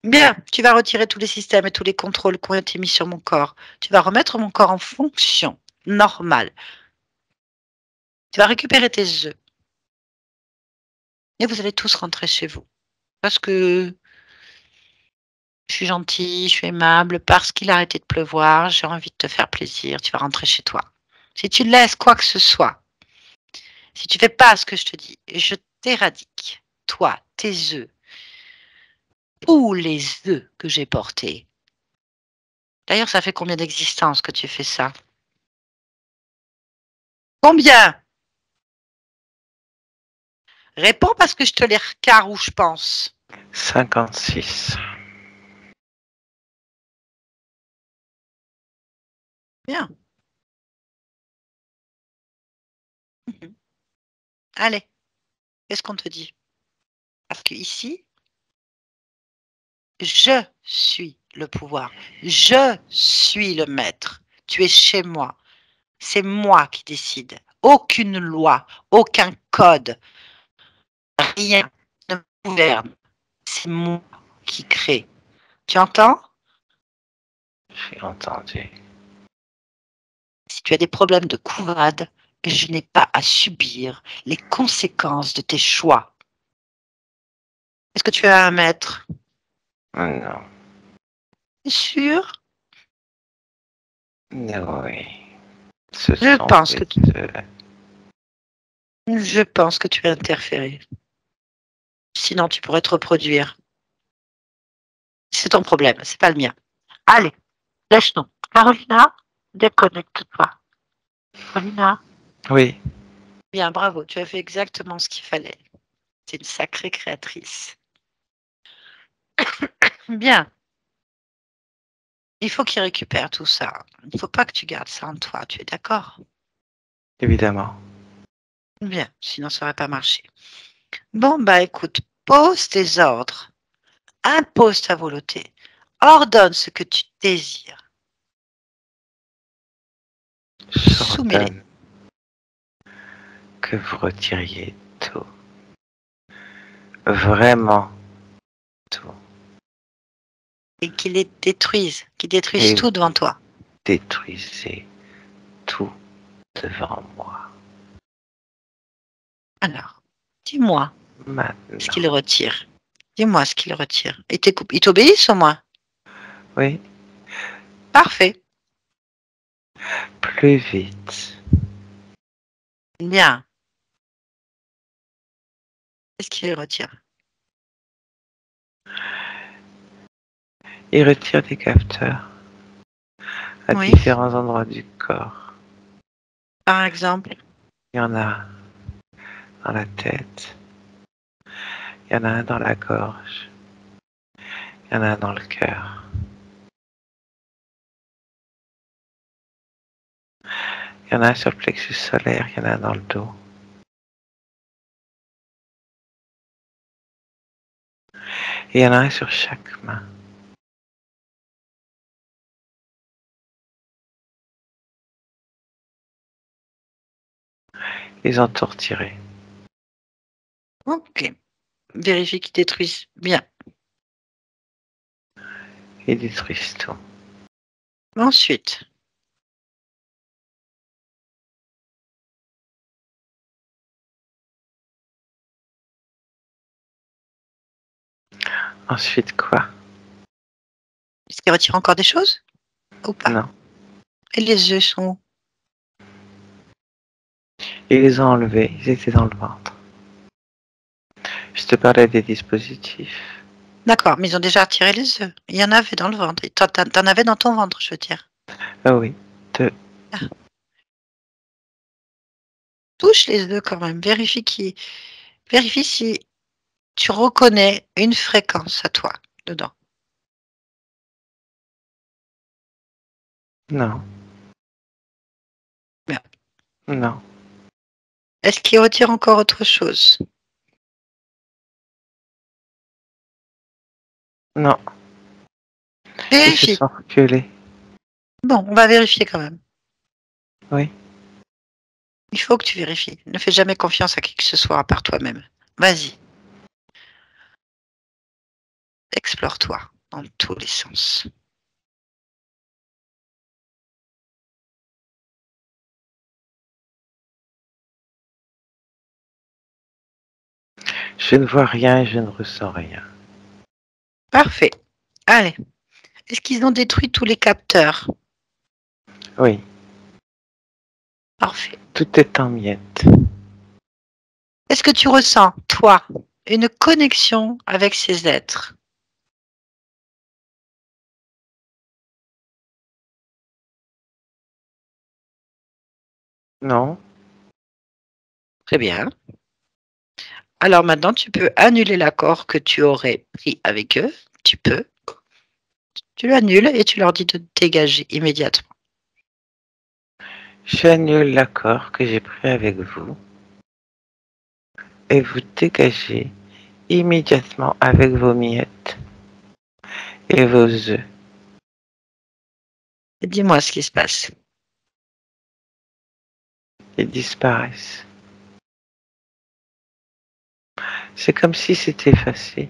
Bien, tu vas retirer tous les systèmes et tous les contrôles qui ont été mis sur mon corps. Tu vas remettre mon corps en fonction normale. Tu vas récupérer tes œufs. Et vous allez tous rentrer chez vous. Parce que je suis gentille, je suis aimable, parce qu'il a arrêté de pleuvoir, j'ai envie de te faire plaisir. Tu vas rentrer chez toi. Si tu laisses quoi que ce soit, si tu fais pas ce que je te dis, je t'éradique. Toi, tes œufs, tous les œufs que j'ai portés. D'ailleurs, ça fait combien d'existences que tu fais ça? Combien? Réponds parce que je te les recare où je pense. 56. Bien. Mhm. Allez, qu'est-ce qu'on te dit? Parce que ici, je suis le pouvoir. Je suis le maître. Tu es chez moi. C'est moi qui décide. Aucune loi, aucun code, rien ne me gouverne. C'est moi qui crée. Tu entends? J'ai entendu. Si tu as des problèmes de courade, je n'ai pas à subir les conséquences de tes choix. Est-ce que tu as un maître? Non. Sûr? Non, oui. Ce Je sont pense des que œufs. je pense que tu as interféré. Sinon, tu pourrais te reproduire. C'est ton problème, c'est pas le mien. Allez, lâche-nous. Carolina, déconnecte-toi. Carolina, Oui. bien, bravo, tu as fait exactement ce qu'il fallait. C'est une sacrée créatrice. Bien, il faut qu'il récupère tout ça. Il ne faut pas que tu gardes ça en toi, tu es d'accord? Évidemment. Bien, sinon ça n'aurait pas marché. Bon, bah écoute, pose tes ordres, impose ta volonté, ordonne ce que tu désires, soumets-les. J'ordonne que vous retiriez tout. Vraiment tout. Et qu'ils les détruisent, qu'ils détruisent Et tout devant vous toi. détruisez tout devant moi. Alors, dis-moi ce Maintenant. qu'ils retirent. Dis-moi ce qu'ils retirent. Ils t'obéissent au moins? Oui. Parfait. Plus vite. Bien. Qu'est-ce qu'ils retirent? Il retire des capteurs à Oui, différents endroits du corps. par exemple. Il y en a dans la tête. Il y en a un dans la gorge. Il y en a un dans le cœur. Il y en a un sur le plexus solaire. Il y en a un dans le dos. Et il y en a un sur chaque main. Ils ont tout retiré. Ok. Vérifie qu'ils détruisent bien. Ils détruisent tout. Ensuite, Ensuite, quoi? est-ce qu'il retire encore des choses ou pas? Non. Et les œufs sont où? Ils les ont enlevés, ils étaient dans le ventre. Je te parlais des dispositifs. D'accord, mais ils ont déjà retiré les œufs. Il y en avait dans le ventre. T'en avais dans ton ventre, je veux dire. Ah oui, Ah, touche les œufs quand même. Vérifie si tu reconnais une fréquence à toi dedans. non, Bien. non, Est-ce qu'il retire encore autre chose? non. Ils se Vérifie. sont reculés. Bon, on va vérifier quand même. Oui. Il faut que tu vérifies. Ne fais jamais confiance à qui que ce soit à part toi-même. Vas-y, explore-toi dans tous les sens. Je ne vois rien et je ne ressens rien. Parfait. Allez. Est-ce qu'ils ont détruit tous les capteurs? Oui, Parfait. tout est en miettes. Est-ce que tu ressens, toi, une connexion avec ces êtres? Non, Très bien. Alors maintenant, tu peux annuler l'accord que tu aurais pris avec eux. Tu peux. Tu l'annules et tu leur dis de te dégager immédiatement. j'annule l'accord que j'ai pris avec vous et vous dégagez immédiatement avec vos miettes et vos œufs. Dis-moi ce qui se passe. Ils disparaissent. C'est comme si c'était effacé.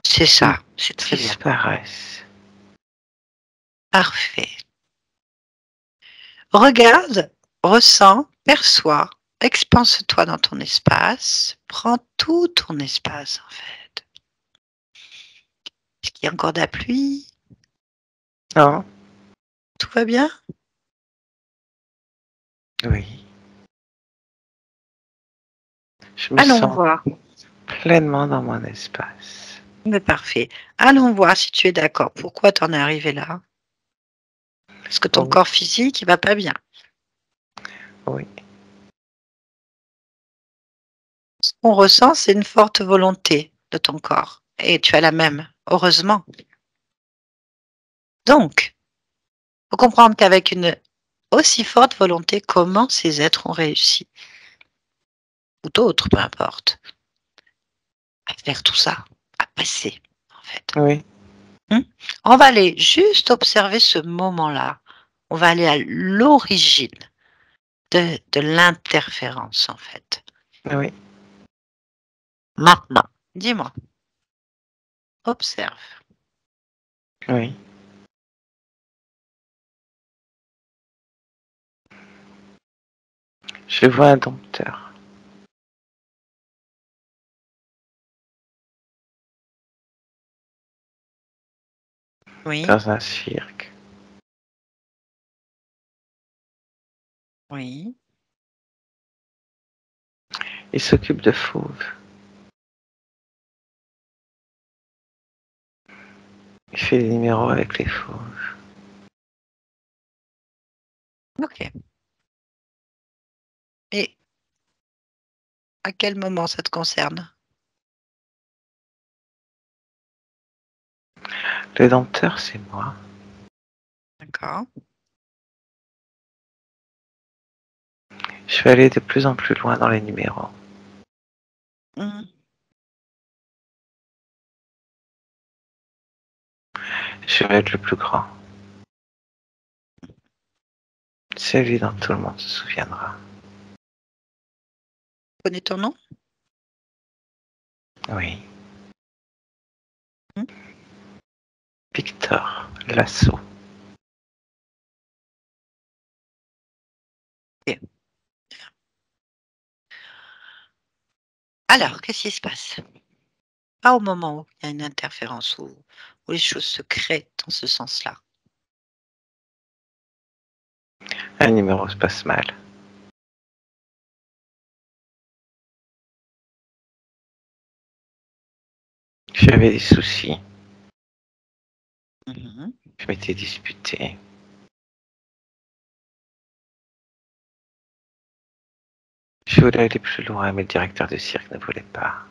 C'est Ils ça. C'est très bien. disparaissent. Parfait. Regarde, ressens, perçois, expanse-toi dans ton espace. Prends tout ton espace en fait. Est-ce qu'il y a encore de la pluie? Non, Tout va bien? oui. Je me Allons sens voir. pleinement dans mon espace. Mais parfait. Allons voir si tu es d'accord. Pourquoi t'en es arrivé là? Parce que ton Oui, corps physique, il va pas bien. oui, Ce qu'on ressent, c'est une forte volonté de ton corps. Et tu as la même, heureusement. Donc, faut comprendre qu'avec une aussi forte volonté, comment ces êtres ont réussi, ou d'autres, peu importe, à faire tout ça, à passer, en fait. oui, On va aller juste observer ce moment-là. On va aller à l'origine de l'interférence, en fait. oui, Maintenant, dis-moi, observe. oui. Je vois un dompteur Oui, dans un cirque. oui. Il s'occupe de fauves. Il fait des numéros avec les fauves. Ok. Et à quel moment ça te concerne? Le dompteur, c'est moi. D'accord. Je vais aller de plus en plus loin dans les numéros. Mhm. Je vais être le plus grand. Celui dont tout le monde se souviendra. Tu connais ton nom? Oui. Victor Lasso. Alors, qu'est-ce qui se passe? Pas au moment où il y a une interférence, où les choses se créent dans ce sens-là. Un numéro se passe mal. J'avais des soucis. Mhm. Je m'étais disputé. Je voulais aller plus loin, mais le directeur de cirque ne voulait pas.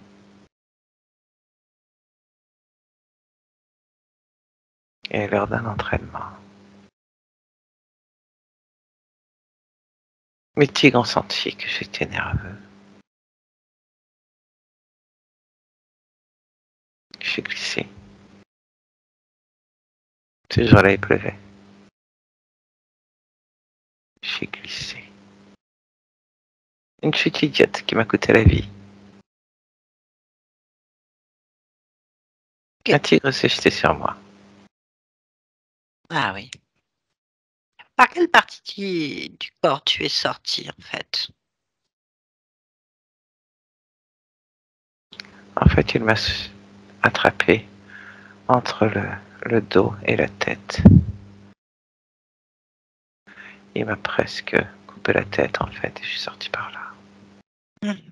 Et lors d'un entraînement, mes tigres ont senti que j'étais nerveux. J'ai glissé. Ce jour-là, il pleuvait. J'ai glissé. Une chute idiote qui m'a coûté la vie. Ok. Un tigre s'est jeté sur moi. Ah oui. Par quelle partie du corps tu es sorti, en fait? En fait, il m'a attrapé entre le dos et la tête. Il m'a presque coupé la tête, en fait, et je suis sorti par là. Mhm.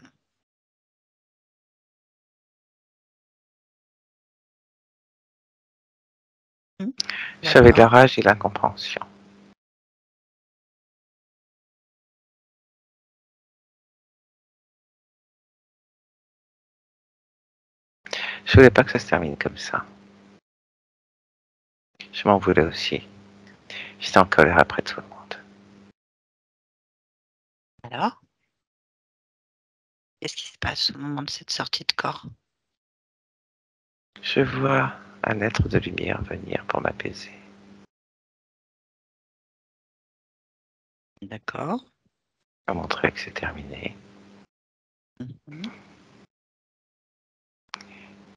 J'avais de la D'accord. rage et de l'incompréhension. Je voulais pas que ça se termine comme ça. Je m'en voulais aussi. J'étais en colère après tout le monde. Alors, qu'est-ce qui se passe au moment de cette sortie de corps? Je vois un être de lumière venir pour m'apaiser. D'accord. À montrer que c'est terminé. Mhm.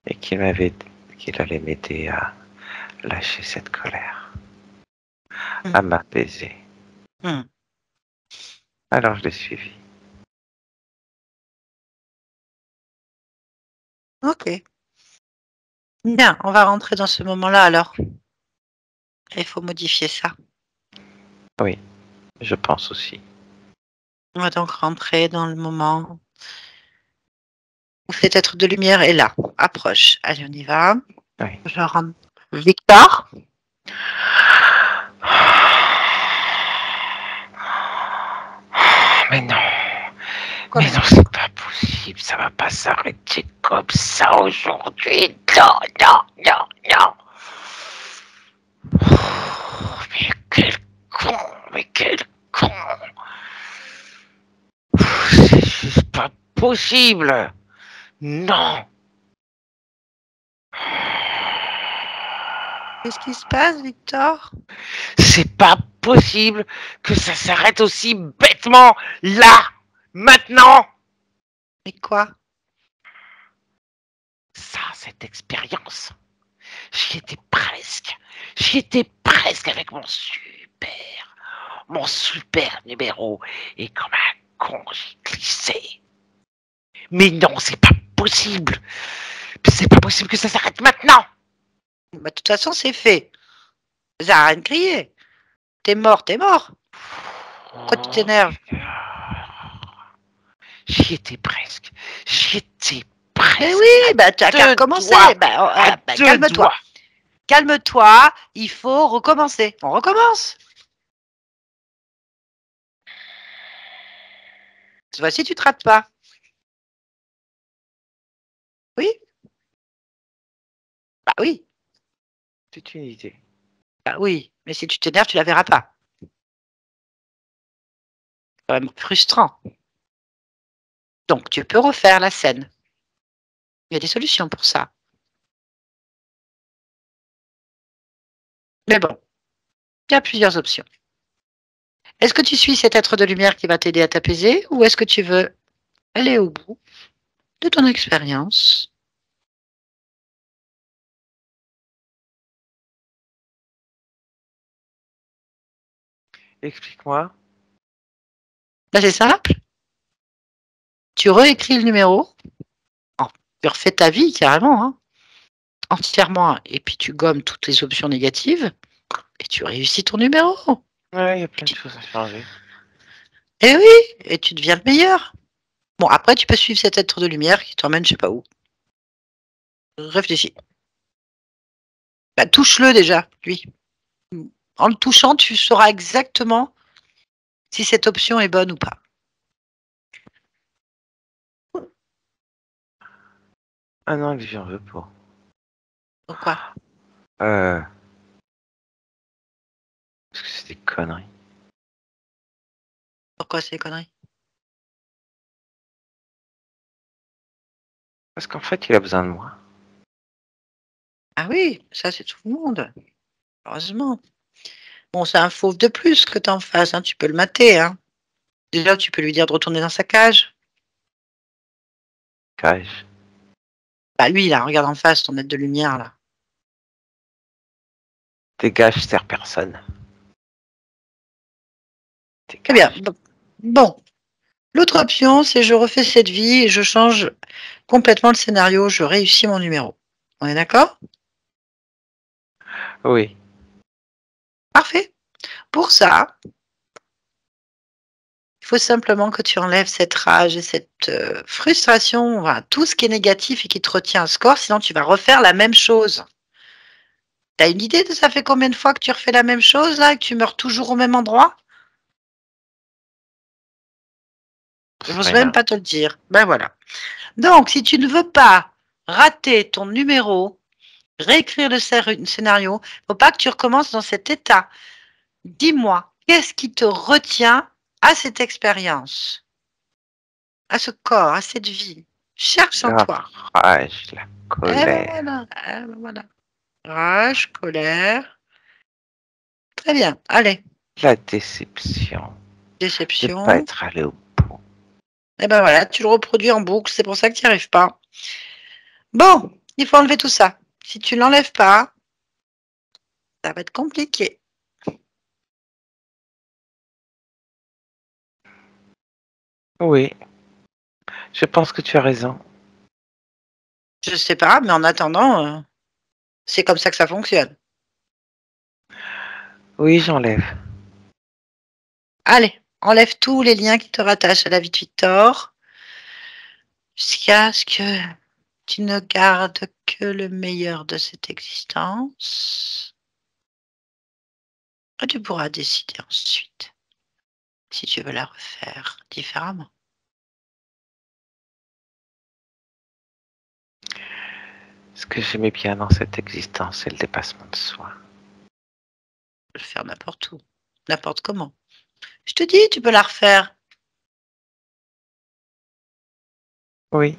Et qu'il allait m'aider à lâcher cette colère, à Mhm. m'apaiser. Mhm. Alors je l'ai suivi. Ok. Bien, on va rentrer dans ce moment-là alors. Il faut modifier ça. Oui, je pense aussi. On va donc rentrer dans le moment où cet être de lumière est là. Approche. Allez, on y va. Oui. Je rentre. Victor? Mais non, Quoi, mais mais non, non? c'est pas possible. Ça va pas s'arrêter comme ça aujourd'hui. Non, non, non, non. Mais quel con, mais quel con. C'est juste pas possible. Non. Qu'est-ce qui se passe, Victor? C'est pas possible que ça s'arrête aussi bêtement là, maintenant. Mais quoi? Ça, cette expérience, j'y étais presque. J'y étais presque avec mon super numéro. Et comme un con, j'ai glissé. Mais non, c'est pas possible. C'est pas possible que ça s'arrête maintenant. Bah, de toute façon, c'est fait. Ça a rien de crier. T'es mort, t'es mort. Pourquoi tu Oh, t'énerves? j'y étais presque. J'y étais Mais presque. oui, À bah t'as qu'à deux recommencer. doigts. Bah, À bah, deux calme-toi. doigts. Calme-toi, il faut recommencer. On recommence. Cette fois-ci, tu te rates pas. Oui? Bah oui. C'est une idée. Bah oui. Mais si tu t'énerves, tu la verras pas. C'est quand même frustrant. Donc, tu peux refaire la scène. Il y a des solutions pour ça. Mais bon, il y a plusieurs options. Est-ce que tu suis cet être de lumière qui va t'aider à t'apaiser ou est-ce que tu veux aller au bout de ton expérience Explique-moi. Là, c'est simple. Tu réécris le numéro. Tu refais ta vie carrément, hein, entièrement. Et puis tu gommes toutes les options négatives. Et tu réussis ton numéro. Ouais, il y a plein de choses à changer. Et oui, et tu deviens le meilleur. Bon, après, tu peux suivre cet être de lumière qui t'emmène je sais pas où. Réfléchis. Bah, touche-le déjà, lui. En le touchant, tu sauras exactement si cette option est bonne ou pas. Ah non, lui, j'en veux pas. Pourquoi? Euh, parce que c'est des conneries. Pourquoi c'est des conneries? Parce qu'en fait, il a besoin de moi. Ah oui, ça c'est tout le monde. Heureusement. Bon, c'est un fauve de plus que t'en fasses, hein. Tu peux le mater, hein. Déjà, tu peux lui dire de retourner dans sa cage. Cage. Bah lui, là, regarde en face, ton être de lumière, là. Dégage, je sers personne. Très bien. Dégage. Bon. L'autre option, c'est je refais cette vie et je change complètement le scénario, je réussis mon numéro. On est d'accord? Oui. Parfait. Pour ça, il faut simplement que tu enlèves cette rage et cette frustration, voilà, tout ce qui est négatif et qui te retient un score, sinon tu vas refaire la même chose. Tu as une idée de ça fait combien de fois que tu refais la même chose, là, et que tu meurs toujours au même endroit? Je C'est n'ose même rien. pas te le dire. Ben voilà. Donc, si tu ne veux pas rater ton numéro, réécrire le scénario, il ne faut pas que tu recommences dans cet état. Dis-moi, qu'est-ce qui te retient à cette expérience, à ce corps, à cette vie? Cherche en La toi. rage, la Eh ben colère, voilà, eh ben voilà. Rage, colère. Très bien. Allez, la déception de ne pas déception. être allé au bout. Eh ben voilà, tu le reproduis en boucle, c'est pour ça que tu n'y arrives pas. Bon, il faut enlever tout ça. Si tu l'enlèves pas, ça va être compliqué. Oui, je pense que tu as raison. Je sais pas, mais en attendant, c'est comme ça que ça fonctionne. Oui, j'enlève. Allez, enlève tous les liens qui te rattachent à la vie de Victor, jusqu'à ce que tu ne gardes que le meilleur de cette existence. Et tu pourras décider ensuite si tu veux la refaire différemment. Ce que j'aimais bien dans cette existence, c'est le dépassement de soi. Tu peux le faire n'importe où, n'importe comment. Je te dis, tu peux la refaire. Oui,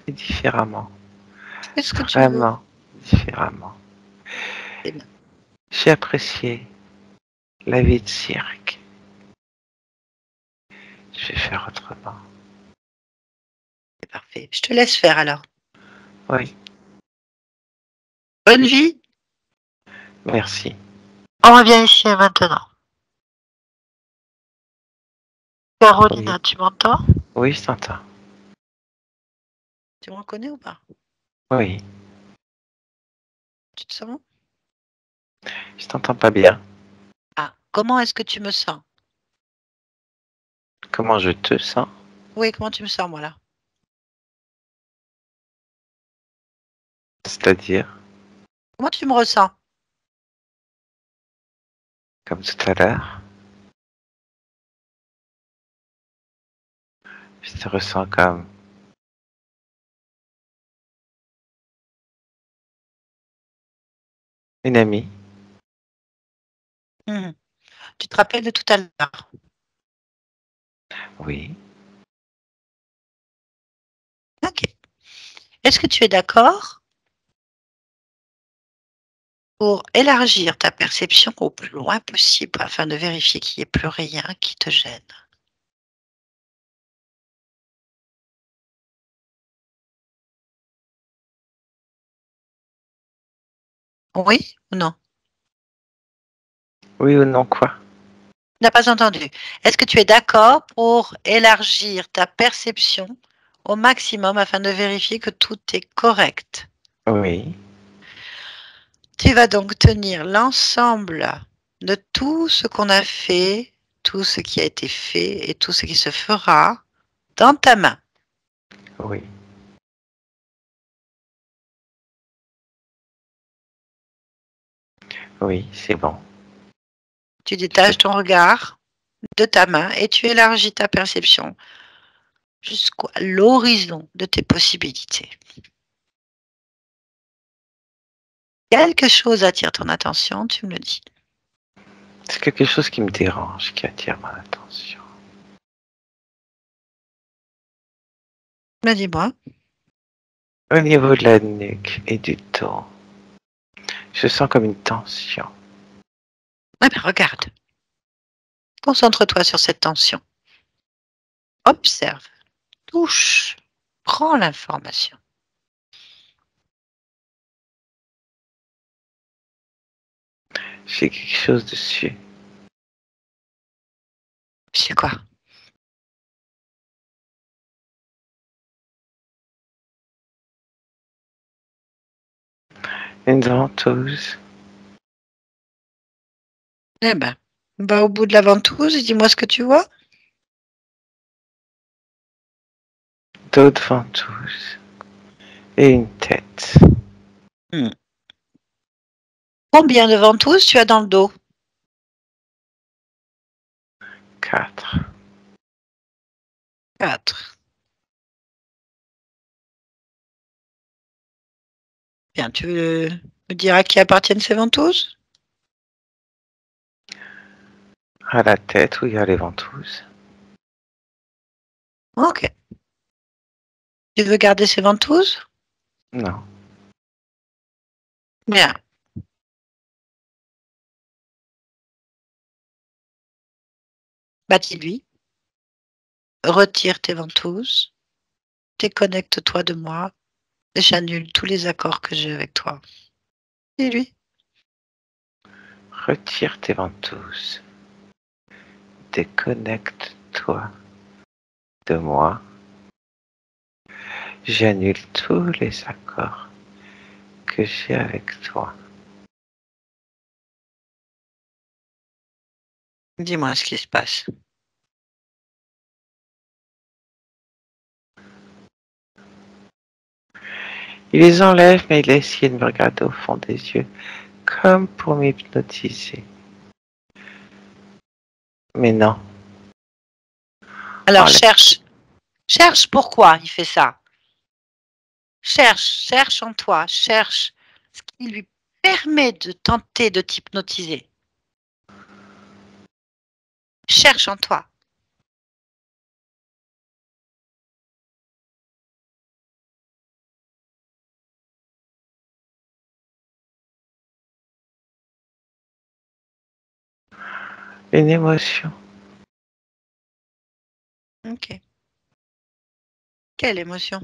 et différemment. Fais ce que tu veux. Vraiment différemment. C'est bien, J'ai apprécié la vie de cirque. Je vais faire autrement. c'est parfait. Je te laisse faire alors. Oui, Bonne vie. merci. On revient ici maintenant. Oui, Carolina, tu m'entends? oui, je t'entends. Tu me reconnais ou pas? Oui, Tu te sens? je t'entends pas bien. Ah, comment est-ce que tu me sens? Comment je te sens? Oui, comment tu me sens, moi, là? C'est-à-dire, Comment tu me ressens? comme tout à l'heure, je te ressens comme une amie. Mhm. Tu te rappelles de tout à l'heure? Oui, Ok. Est-ce que tu es d'accord pour élargir ta perception au plus loin possible afin de vérifier qu'il n'y ait plus rien qui te gêne? Oui ou non? oui ou non quoi? N'a pas entendu. Est-ce que tu es d'accord pour élargir ta perception au maximum afin de vérifier que tout est correct? Oui, Tu vas donc tenir l'ensemble de tout ce qu'on a fait, tout ce qui a été fait et tout ce qui se fera dans ta main. oui, oui, c'est bon. Tu détaches ton regard de ta main et tu élargis ta perception jusqu'à l'horizon de tes possibilités. Quelque chose attire ton attention, tu me le dis. C'est quelque chose qui me dérange, qui attire mon attention. Mais dis-moi. Au niveau de la nuque et du dos, je sens comme une tension. Ah ben regarde. Concentre-toi sur cette tension. Observe, touche, prends l'information. J'ai quelque chose dessus. C'est quoi? Une ventouse. Eh ben, va au bout de la ventouse et dis-moi ce que tu vois. D'autres ventouses. Et une tête. Hmm. Combien de ventouses tu as dans le dos? 4. 4. Bien, tu veux me dire à qui appartiennent ces ventouses? À la tête où il y a les ventouses. Ok. Tu veux garder ces ventouses? Non. Bien. Bah dis-lui, retire tes ventouses, déconnecte-toi de moi, et j'annule tous les accords que j'ai avec toi. Dis-lui. Retire tes ventouses. Déconnecte-toi de moi. J'annule tous les accords que j'ai avec toi. Dis-moi ce qui se passe. Il les enlève, mais il a essayé de me regarder au fond des yeux, comme pour m'hypnotiser. Mais non, Alors enlève. cherche. Cherche pourquoi il fait ça. Cherche en toi, cherche ce qui lui permet de tenter de t'hypnotiser. Cherche en toi. Une émotion. Ok. Quelle émotion?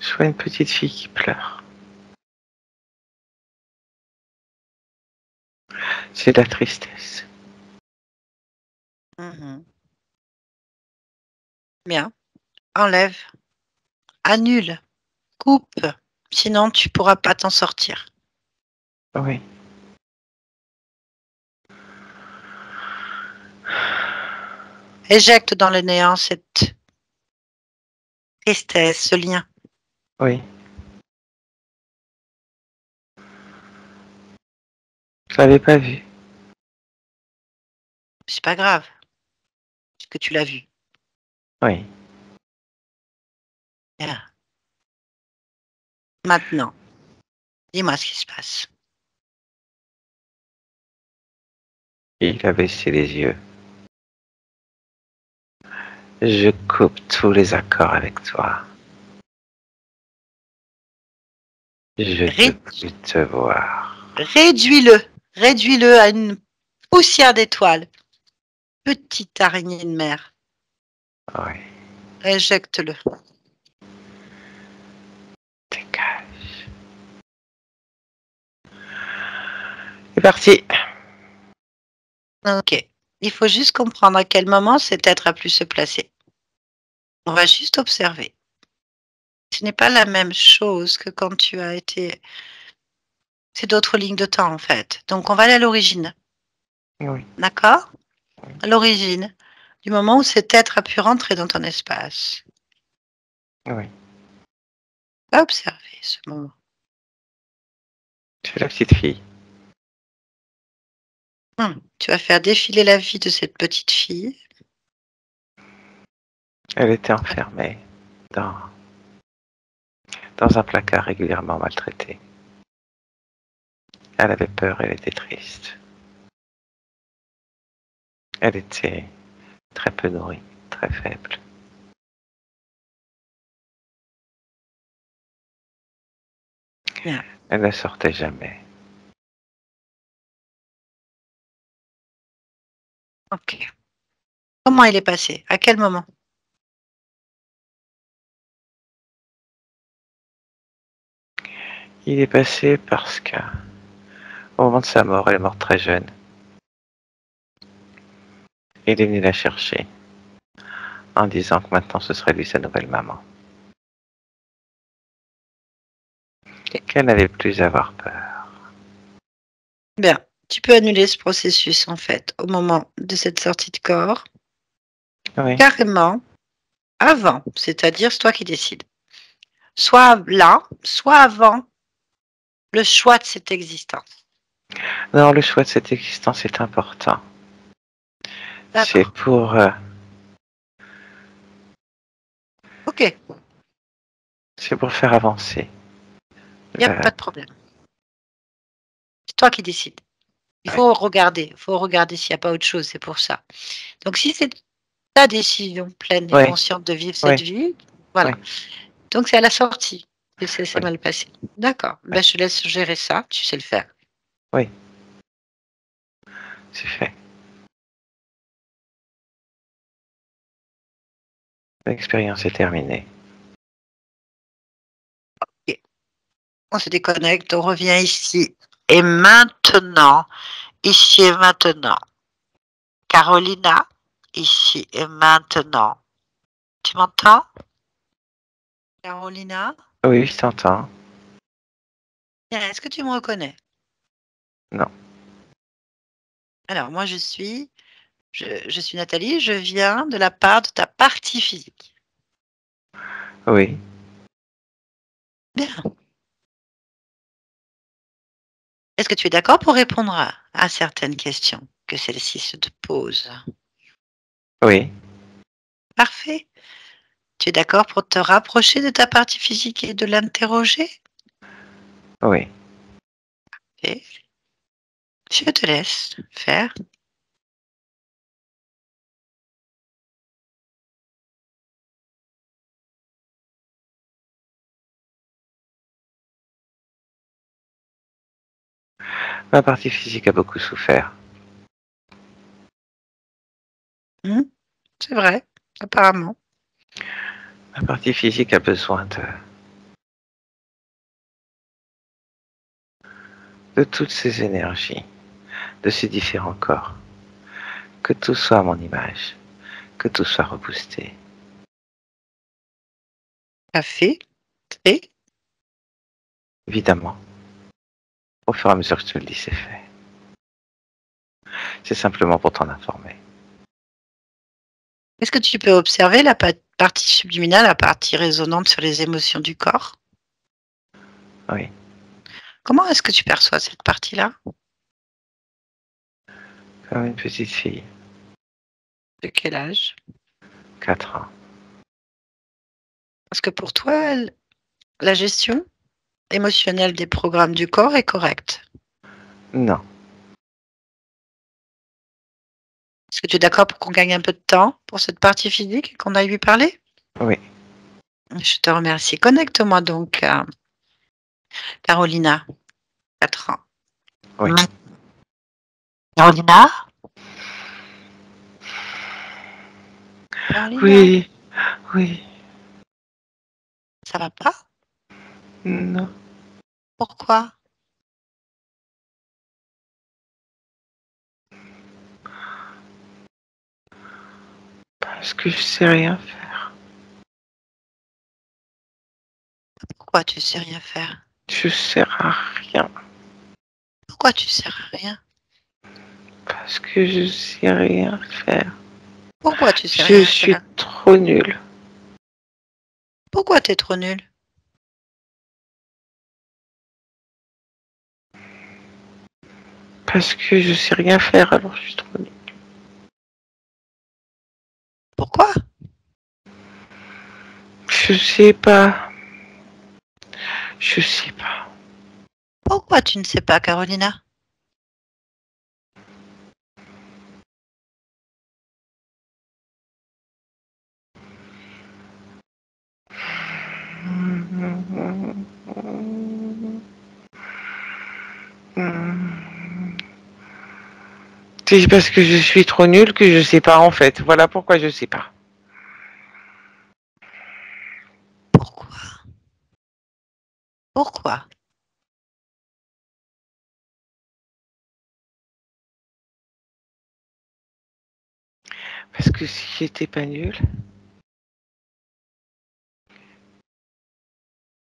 Je vois une petite fille qui pleure. C'est de la tristesse. Mhm. Bien. Enlève, annule, coupe. Sinon, tu pourras pas t'en sortir. Oui, Éjecte dans le néant cette tristesse, ce lien. oui. Je l'avais pas vu. C'est pas grave, puisque tu l'as vu. Oui. Bien. Maintenant, dis-moi ce qui se passe. Il a baissé les yeux. Je coupe tous les accords avec toi. Je veux Ré- plus te voir. Réduis-le. Réduis-le à une poussière d'étoiles. Petite araignée de mer. Oui. Éjecte-le. Dégage. C'est parti. Ok. Il faut juste comprendre à quel moment cet être a pu se placer. On va juste observer. Ce n'est pas la même chose que quand tu as été. C'est d'autres lignes de temps en fait. Donc on va aller à l'origine. Oui. D'accord? À l'origine du moment où cet être a pu rentrer dans ton espace. Oui. Va observer ce moment. C'est la petite fille. Tu vas faire défiler la vie de cette petite fille. Elle était enfermée dans, dans un placard régulièrement maltraité. Elle avait peur, elle était triste. Elle était très peu nourrie, très faible. Bien. Elle ne sortait jamais. Ok. Comment il est passé? À quel moment? Il est passé parce que, au moment de sa mort, elle est morte très jeune. Il est venu la chercher en disant que maintenant ce serait lui sa nouvelle maman. Qu'elle n'avait plus à avoir peur. Bien. Tu peux annuler ce processus en fait au moment de cette sortie de corps. Oui. Carrément avant. C'est-à-dire c'est toi qui décides. Soit là, soit avant le choix de cette existence. Non, le choix de cette existence est important. C'est D'accord. pour, Ok. Il c'est pour faire avancer. n'y a pas de problème. C'est toi qui décides. Il Ouais. faut regarder. Il faut regarder s'il n'y a pas autre chose. C'est pour ça. Donc si c'est ta décision pleine et Oui, consciente de vivre cette oui, vie, oui, voilà. Donc c'est à la sortie que ça s'est oui, mal passé. D'accord. oui, Ben, je te laisse gérer ça. Tu sais le faire. oui, c'est fait. L'expérience est terminée. Ok. On se déconnecte. On revient ici. Et maintenant, ici et maintenant. Carolina, ici et maintenant. Tu m'entends? Carolina? Oui, je t'entends. Tiens, est-ce que tu me reconnais? Non. Alors, moi, je suis Nathalie, je viens de la part de ta partie physique. Oui, Bien. Est-ce que tu es d'accord pour répondre à certaines questions que celle-ci se te pose? oui, Parfait. Tu es d'accord pour te rapprocher de ta partie physique et de l'interroger? oui. Et je te laisse faire. Ma partie physique a beaucoup souffert. Hmm. C'est vrai, apparemment. Ma partie physique a besoin de toutes ces énergies, de ces différents corps. Que tout soit à mon image, que tout soit reboosté. Ça fait. Fait. Évidemment, au fur et à mesure que je te le dis, c'est fait. C'est simplement pour t'en informer. Est-ce que tu peux observer la partie subliminale, la partie résonante sur les émotions du corps? Oui, Comment est-ce que tu perçois cette partie-là? comme une petite fille, De quel âge? 4 ans. Parce que pour toi, la gestion émotionnelle des programmes du corps est correcte. Non, Est-ce que tu es d'accord pour qu'on gagne un peu de temps pour cette partie physique et qu'on aille lui parler? oui, Je te remercie. Connecte-moi donc à Carolina, 4 ans. oui, Carolina? Carolina, oui, oui, ça va pas? non. Pourquoi? Parce que je sais rien faire. Pourquoi tu sais rien faire? Je sers à rien. Pourquoi tu sers à rien? Parce que je sais rien faire. Pourquoi tu sais Je rien suis faire? trop nulle. Pourquoi t'es trop nul? Parce que je sais rien faire, alors je suis trop nulle. Pourquoi? Je sais pas. Je sais pas. Pourquoi tu ne sais pas, Carolina? C'est parce que je suis trop nulle que je sais pas en fait. Voilà pourquoi je sais pas. Pourquoi? Pourquoi? Parce que si j'étais pas nulle,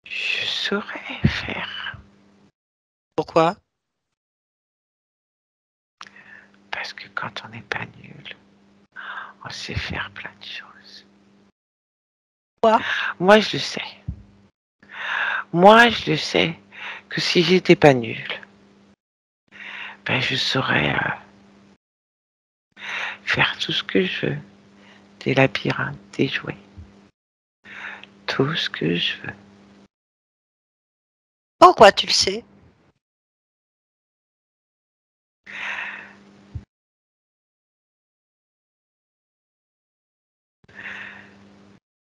je saurais faire. Pourquoi? Parce que quand on n'est pas nul, on sait faire plein de choses. Quoi? Moi, je le sais. Moi, je le sais que si j'étais pas nulle, ben je saurais faire tout ce que je veux. Des labyrinthes, des jouets. Tout ce que je veux. Pourquoi tu le sais?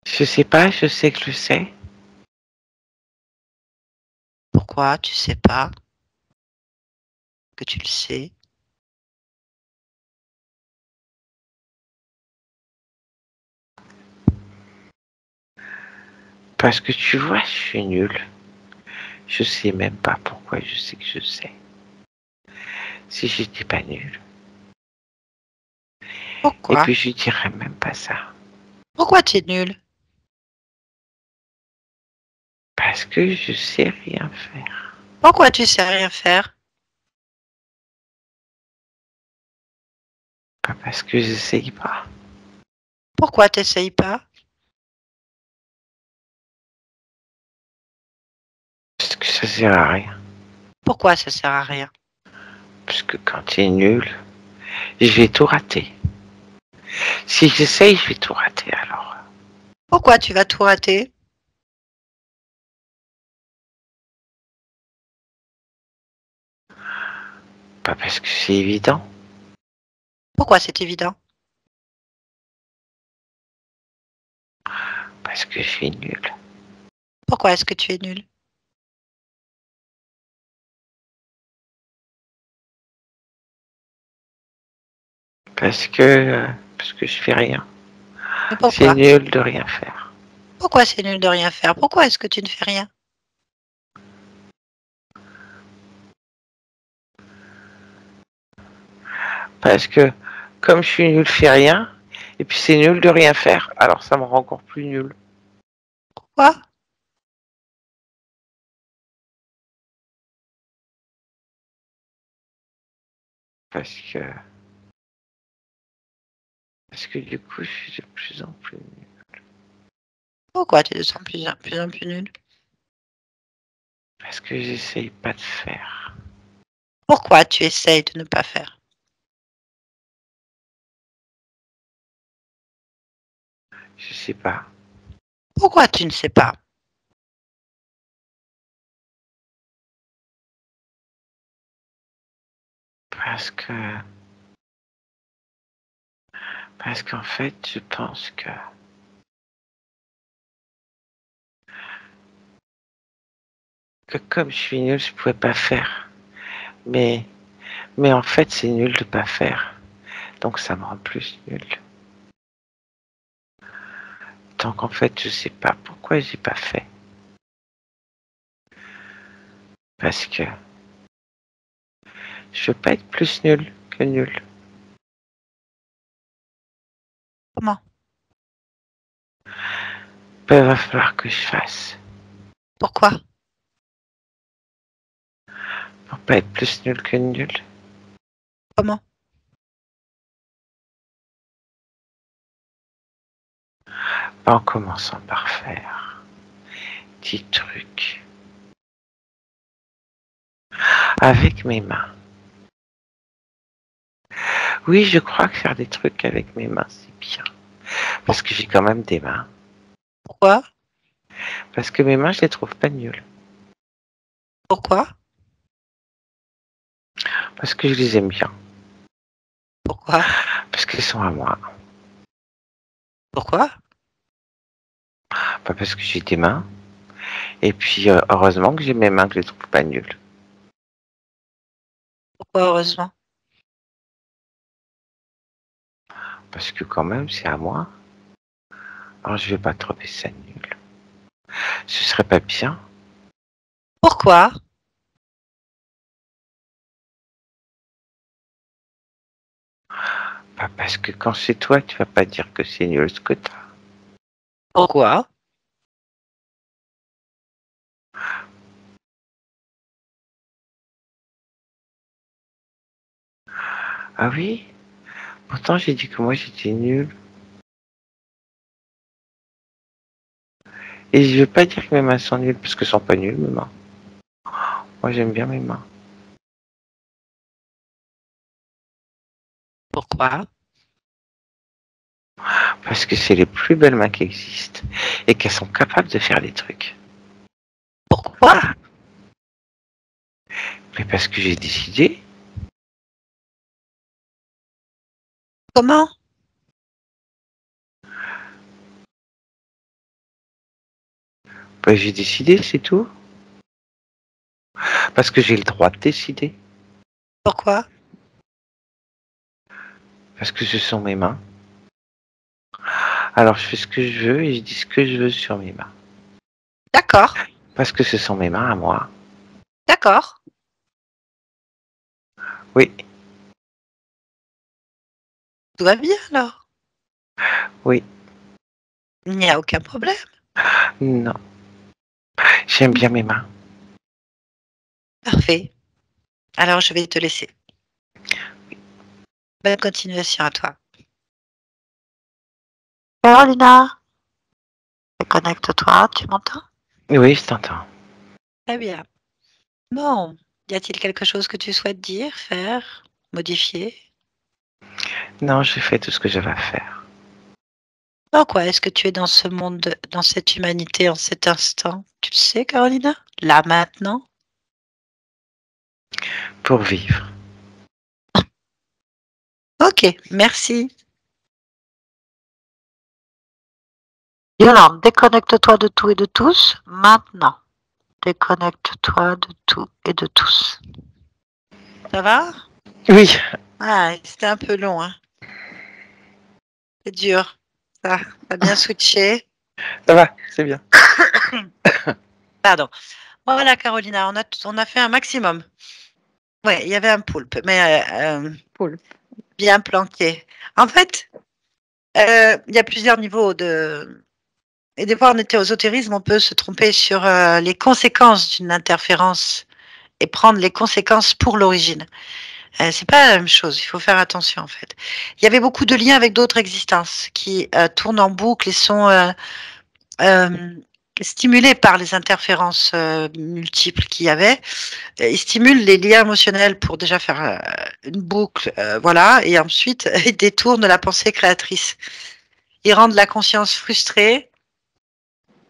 Je sais pas, je sais que je sais. Pourquoi tu sais pas que tu le sais? Parce que tu vois, je suis nulle. Je sais même pas pourquoi je sais que je sais. Si j'étais pas nulle. Et Pourquoi? puis je dirais même pas ça. Pourquoi tu es nul? Parce que je sais rien faire. Pourquoi tu sais rien faire? Pas parce que j'essaye pas. Pourquoi t'essayes pas? Parce que ça sert à rien. Pourquoi ça sert à rien? Parce que quand tu es nul, je vais tout rater. Si j'essaye, je vais tout rater alors. Pourquoi tu vas tout rater? Pas parce que c'est évident. Pourquoi c'est évident? Parce que je suis nul. Pourquoi est-ce que tu es nul? Parce que je fais rien. Mais C'est pourquoi? nul de rien faire. Pourquoi c'est nul de rien faire? Pourquoi est-ce que tu ne fais rien? Parce que comme je suis nul, je fais rien. Et puis c'est nul de rien faire. Alors ça me rend encore plus nul. Quoi? Parce que, parce que du coup, je suis de plus en plus nul. Pourquoi tu te sens plus en plus nul? Parce que j'essaye pas de faire. Pourquoi tu essayes de ne pas faire? Je sais pas. Pourquoi tu ne sais pas? Parce que, parce qu'en fait, je pense que comme je suis nul, je pouvais pas faire. Mais, mais en fait, c'est nul de pas faire. Donc ça me rend plus nul. Donc en fait, je sais pas pourquoi j'ai pas fait. Parce que je veux pas être plus nul que nul. Comment? Ben, il va falloir que je fasse. Pourquoi? Pour pas être plus nul que nul. Comment? En commençant par faire des trucs avec mes mains. Oui, je crois que faire des trucs avec mes mains, c'est bien. Parce que j'ai quand même des mains. Pourquoi? Parce que mes mains, je les trouve pas nulles. Pourquoi? Parce que je les aime bien. Pourquoi? Parce qu'elles sont à moi. Pourquoi? Pas parce que j'ai des mains. Et puis, heureusement que j'ai mes mains, que je les trouve pas nulles. Pourquoi, heureusement? Parce que quand même, c'est à moi. Alors, je vais pas trouver ça nul. Ce serait pas bien. Pourquoi? Pas parce que quand c'est toi, tu vas pas dire que c'est nul ce que t'as. Pourquoi? Ah oui? Pourtant, j'ai dit que moi, j'étais nul. Et je veux pas dire que mes mains sont nulles, parce que sont pas nulles, mes mains. Moi, j'aime bien mes mains. Pourquoi? Parce que c'est les plus belles mains qui existent. Et qu'elles sont capables de faire des trucs. Pourquoi? Mais parce que j'ai décidé. Comment? Ben, j'ai décidé, c'est tout. Parce que j'ai le droit de décider. Pourquoi? Parce que ce sont mes mains. Alors, je fais ce que je veux et je dis ce que je veux sur mes mains. D'accord. Parce que ce sont mes mains à moi. D'accord. Oui, Tout va bien alors. oui, Il n'y a aucun problème. non. J'aime bien mes mains. Parfait. Alors, je vais te laisser. Bonne continuation à toi. Carolina, connecte-toi, tu m'entends? Oui, je t'entends. Très bien. Bon, y a-t-il quelque chose que tu souhaites dire, faire, modifier? Non, j'ai fait tout ce que j'avais à faire. Pourquoi est-ce que tu es dans ce monde, dans cette humanité, en cet instant? Tu le sais, Carolina? Là, maintenant? Pour vivre. Ok, merci. Yolande, déconnecte-toi de tout et de tous, maintenant. Déconnecte-toi de tout et de tous. Ça va? Oui, Ah, c'était un peu long, hein. C'est dur. Ça a bien switché. ça va, c'est bien. Pardon. Voilà, Carolina, on a fait un maximum. Ouais, il y avait un poulpe, mais poulpe bien planqué. En fait, il y a plusieurs niveaux de. Et des fois, en ésotérisme, on peut se tromper sur les conséquences d'une interférence et prendre les conséquences pour l'origine. C'est pas la même chose. Il faut faire attention, en fait. Il y avait beaucoup de liens avec d'autres existences qui tournent en boucle et sont euh, stimulés par les interférences multiples qu'il y avait. Ils stimulent les liens émotionnels pour déjà faire une boucle, voilà, et ensuite ils détournent la pensée créatrice. Ils rendent la conscience frustrée.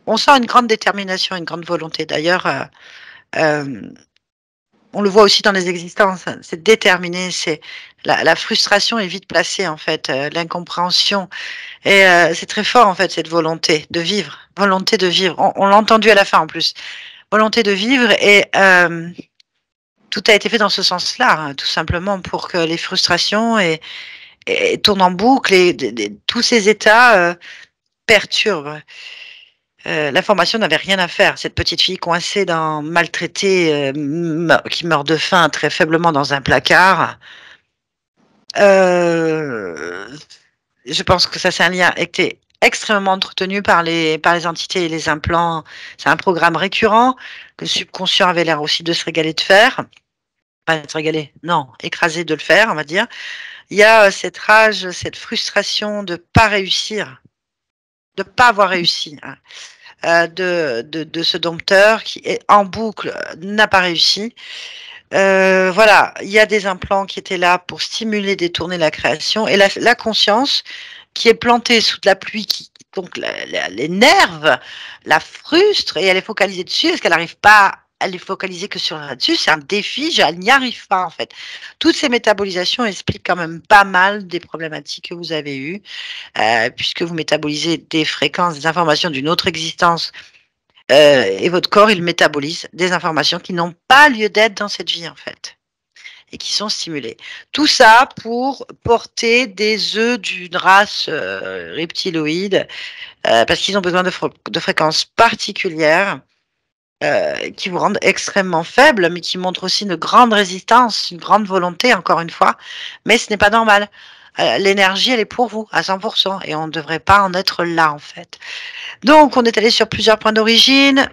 On sent une grande détermination, une grande volonté. D'ailleurs, euh, on le voit aussi dans les existences. C'est déterminé, c'est la frustration est vite placée en fait, l'incompréhension. Et c'est très fort en fait cette volonté de vivre, volonté de vivre. On l'a entendu à la fin en plus, volonté de vivre et tout a été fait dans ce sens-là, hein, tout simplement pour que les frustrations et tournent en boucle et tous ces états perturbent. L'information n'avait rien à faire. Cette petite fille coincée maltraitée, qui meurt de faim très faiblement dans un placard. Euh, je pense que ça c'est un lien extrêmement entretenu par les entités et les implants. C'est un programme récurrent que le subconscient avait l'air aussi de se régaler de faire. Pas de se régaler, non, écraser de le faire, on va dire. Il y a cette rage, cette frustration de pas réussir, de pas avoir réussi, hein, de ce dompteur qui est en boucle, n'a pas réussi. Voilà, il y a des implants qui étaient là pour stimuler, détourner la création et la conscience qui est plantée sous de la pluie, qui donc l'énerve, la frustre et elle est focalisée dessus. Est-ce qu'elle n'arrive pas à les focaliser que sur là-dessus? C'est un défi, elle n'y arrive pas en fait. Toutes ces métabolisations expliquent quand même pas mal des problématiques que vous avez eues, puisque vous métabolisez des fréquences, des informations d'une autre existence. Et votre corps, il métabolise des informations qui n'ont pas lieu d'être dans cette vie, en fait, et qui sont stimulées. Tout ça pour porter des œufs d'une race reptiloïde, parce qu'ils ont besoin de fréquences particulières qui vous rendent extrêmement faibles, mais qui montrent aussi une grande résistance, une grande volonté, encore une fois. Mais ce n'est pas normal. L'énergie, elle est pour vous, à 100%, et on ne devrait pas en être là, en fait. Donc, on est allé sur plusieurs points d'origine.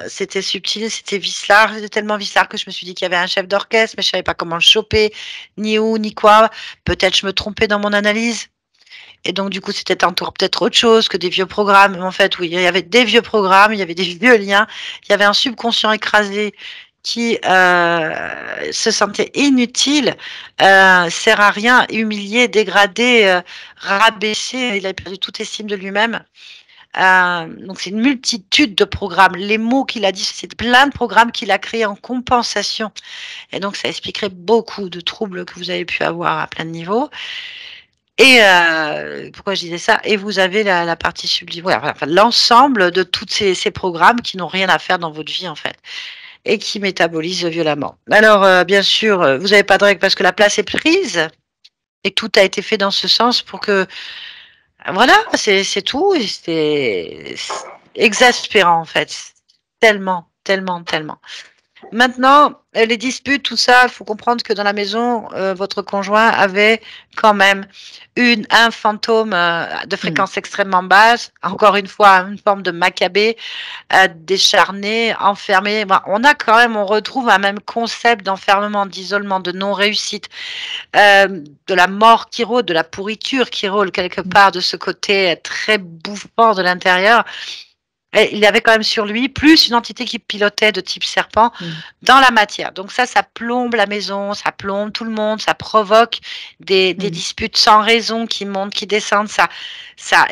C'était subtil, c'était vicelard, c'était tellement vicelard que je me suis dit qu'il y avait un chef d'orchestre, mais je savais pas comment le choper, ni où, ni quoi. Peut-être je me trompais dans mon analyse. Et donc, du coup, c'était encore peut-être autre chose que des vieux programmes. Mais en fait, oui, il y avait des vieux programmes, il y avait des vieux liens, il y avait un subconscient écrasé qui se sentait inutile, sert à rien, humilié, dégradé, rabaissé, il avait perdu toute estime de lui-même. Donc c'est une multitude de programmes. Les mots qu'il a dit, c'est plein de programmes qu'il a créés en compensation. Et donc ça expliquerait beaucoup de troubles que vous avez pu avoir à plein de niveaux. Et pourquoi je disais ça? Et vous avez la partie sublime, ouais, enfin, l'ensemble de tous ces programmes qui n'ont rien à faire dans votre vie en fait et qui métabolisent violemment. Alors bien sûr, vous n'avez pas de règle parce que la place est prise et tout a été fait dans ce sens pour que voilà, c'est tout. Et c'est exaspérant en fait. Tellement, tellement, tellement. Maintenant, les disputes, tout ça, il faut comprendre que dans la maison, votre conjoint avait quand même un fantôme de fréquence extrêmement basse, encore une fois, une forme de macabée, décharné, enfermé. Bon, on retrouve un même concept d'enfermement, d'isolement, de non-réussite, de la mort qui rôde, de la pourriture qui rôde quelque part de ce côté très bouffant de l'intérieur. Et il avait quand même sur lui plus une entité qui pilotait de type serpent dans la matière. Donc ça plombe la maison, ça plombe tout le monde, ça provoque des disputes sans raison qui montent, qui descendent, ça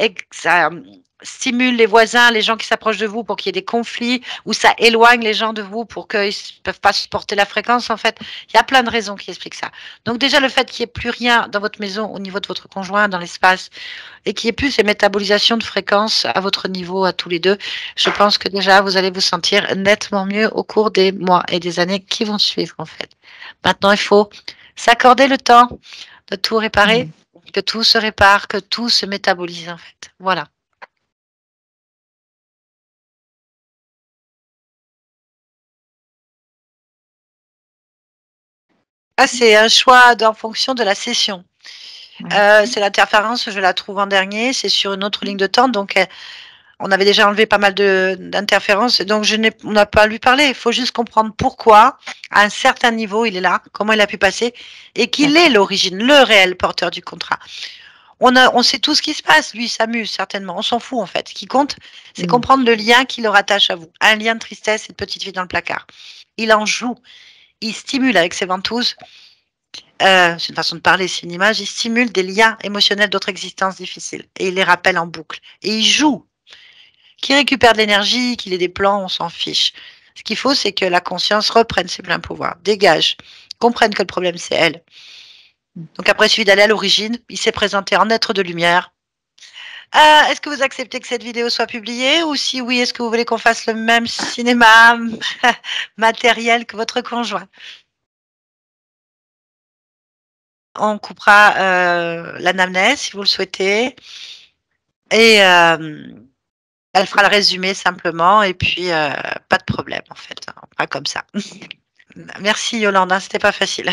stimule les voisins, les gens qui s'approchent de vous pour qu'il y ait des conflits, ou ça éloigne les gens de vous pour qu'ils ne peuvent pas supporter la fréquence. En fait, il y a plein de raisons qui expliquent ça. Donc déjà, le fait qu'il n'y ait plus rien dans votre maison au niveau de votre conjoint, dans l'espace, et qu'il n'y ait plus ces métabolisations de fréquences à votre niveau, à tous les deux, je pense que déjà, vous allez vous sentir nettement mieux au cours des mois et des années qui vont suivre, en fait. Maintenant, il faut s'accorder le temps de tout réparer, que tout se répare, que tout se métabolise, en fait. Voilà. Ah, c'est un choix en fonction de la session. C'est l'interférence, je la trouve en dernier, c'est sur une autre ligne de temps, donc on avait déjà enlevé pas mal d'interférences, donc on n'a pas à lui parler. Il faut juste comprendre pourquoi, à un certain niveau, il est là, comment il a pu passer, et qu'il est l'origine, le réel porteur du contrat. On sait tout ce qui se passe, lui il s'amuse certainement, on s'en fout en fait. Ce qui compte, c'est comprendre le lien qui le rattache à vous. Un lien de tristesse et de petite fille dans le placard. Il en joue, il stimule avec ses ventouses. C'est une façon de parler, c'est une image. Il stimule des liens émotionnels d'autres existences difficiles et il les rappelle en boucle. Et il joue. Qu'il récupère de l'énergie, qu'il ait des plans, on s'en fiche. Ce qu'il faut, c'est que la conscience reprenne ses pleins pouvoirs, dégage, comprenne que le problème, c'est elle. Donc après, il suffit d'aller à l'origine. Il s'est présenté en être de lumière. Est-ce que vous acceptez que cette vidéo soit publiée ou si oui, est-ce que vous voulez qu'on fasse le même cinéma matériel que votre conjoint? On coupera l'anamnèse si vous le souhaitez et elle fera le résumé simplement et puis pas de problème en fait, on fera comme ça. Merci Yolande, hein, c'était pas facile.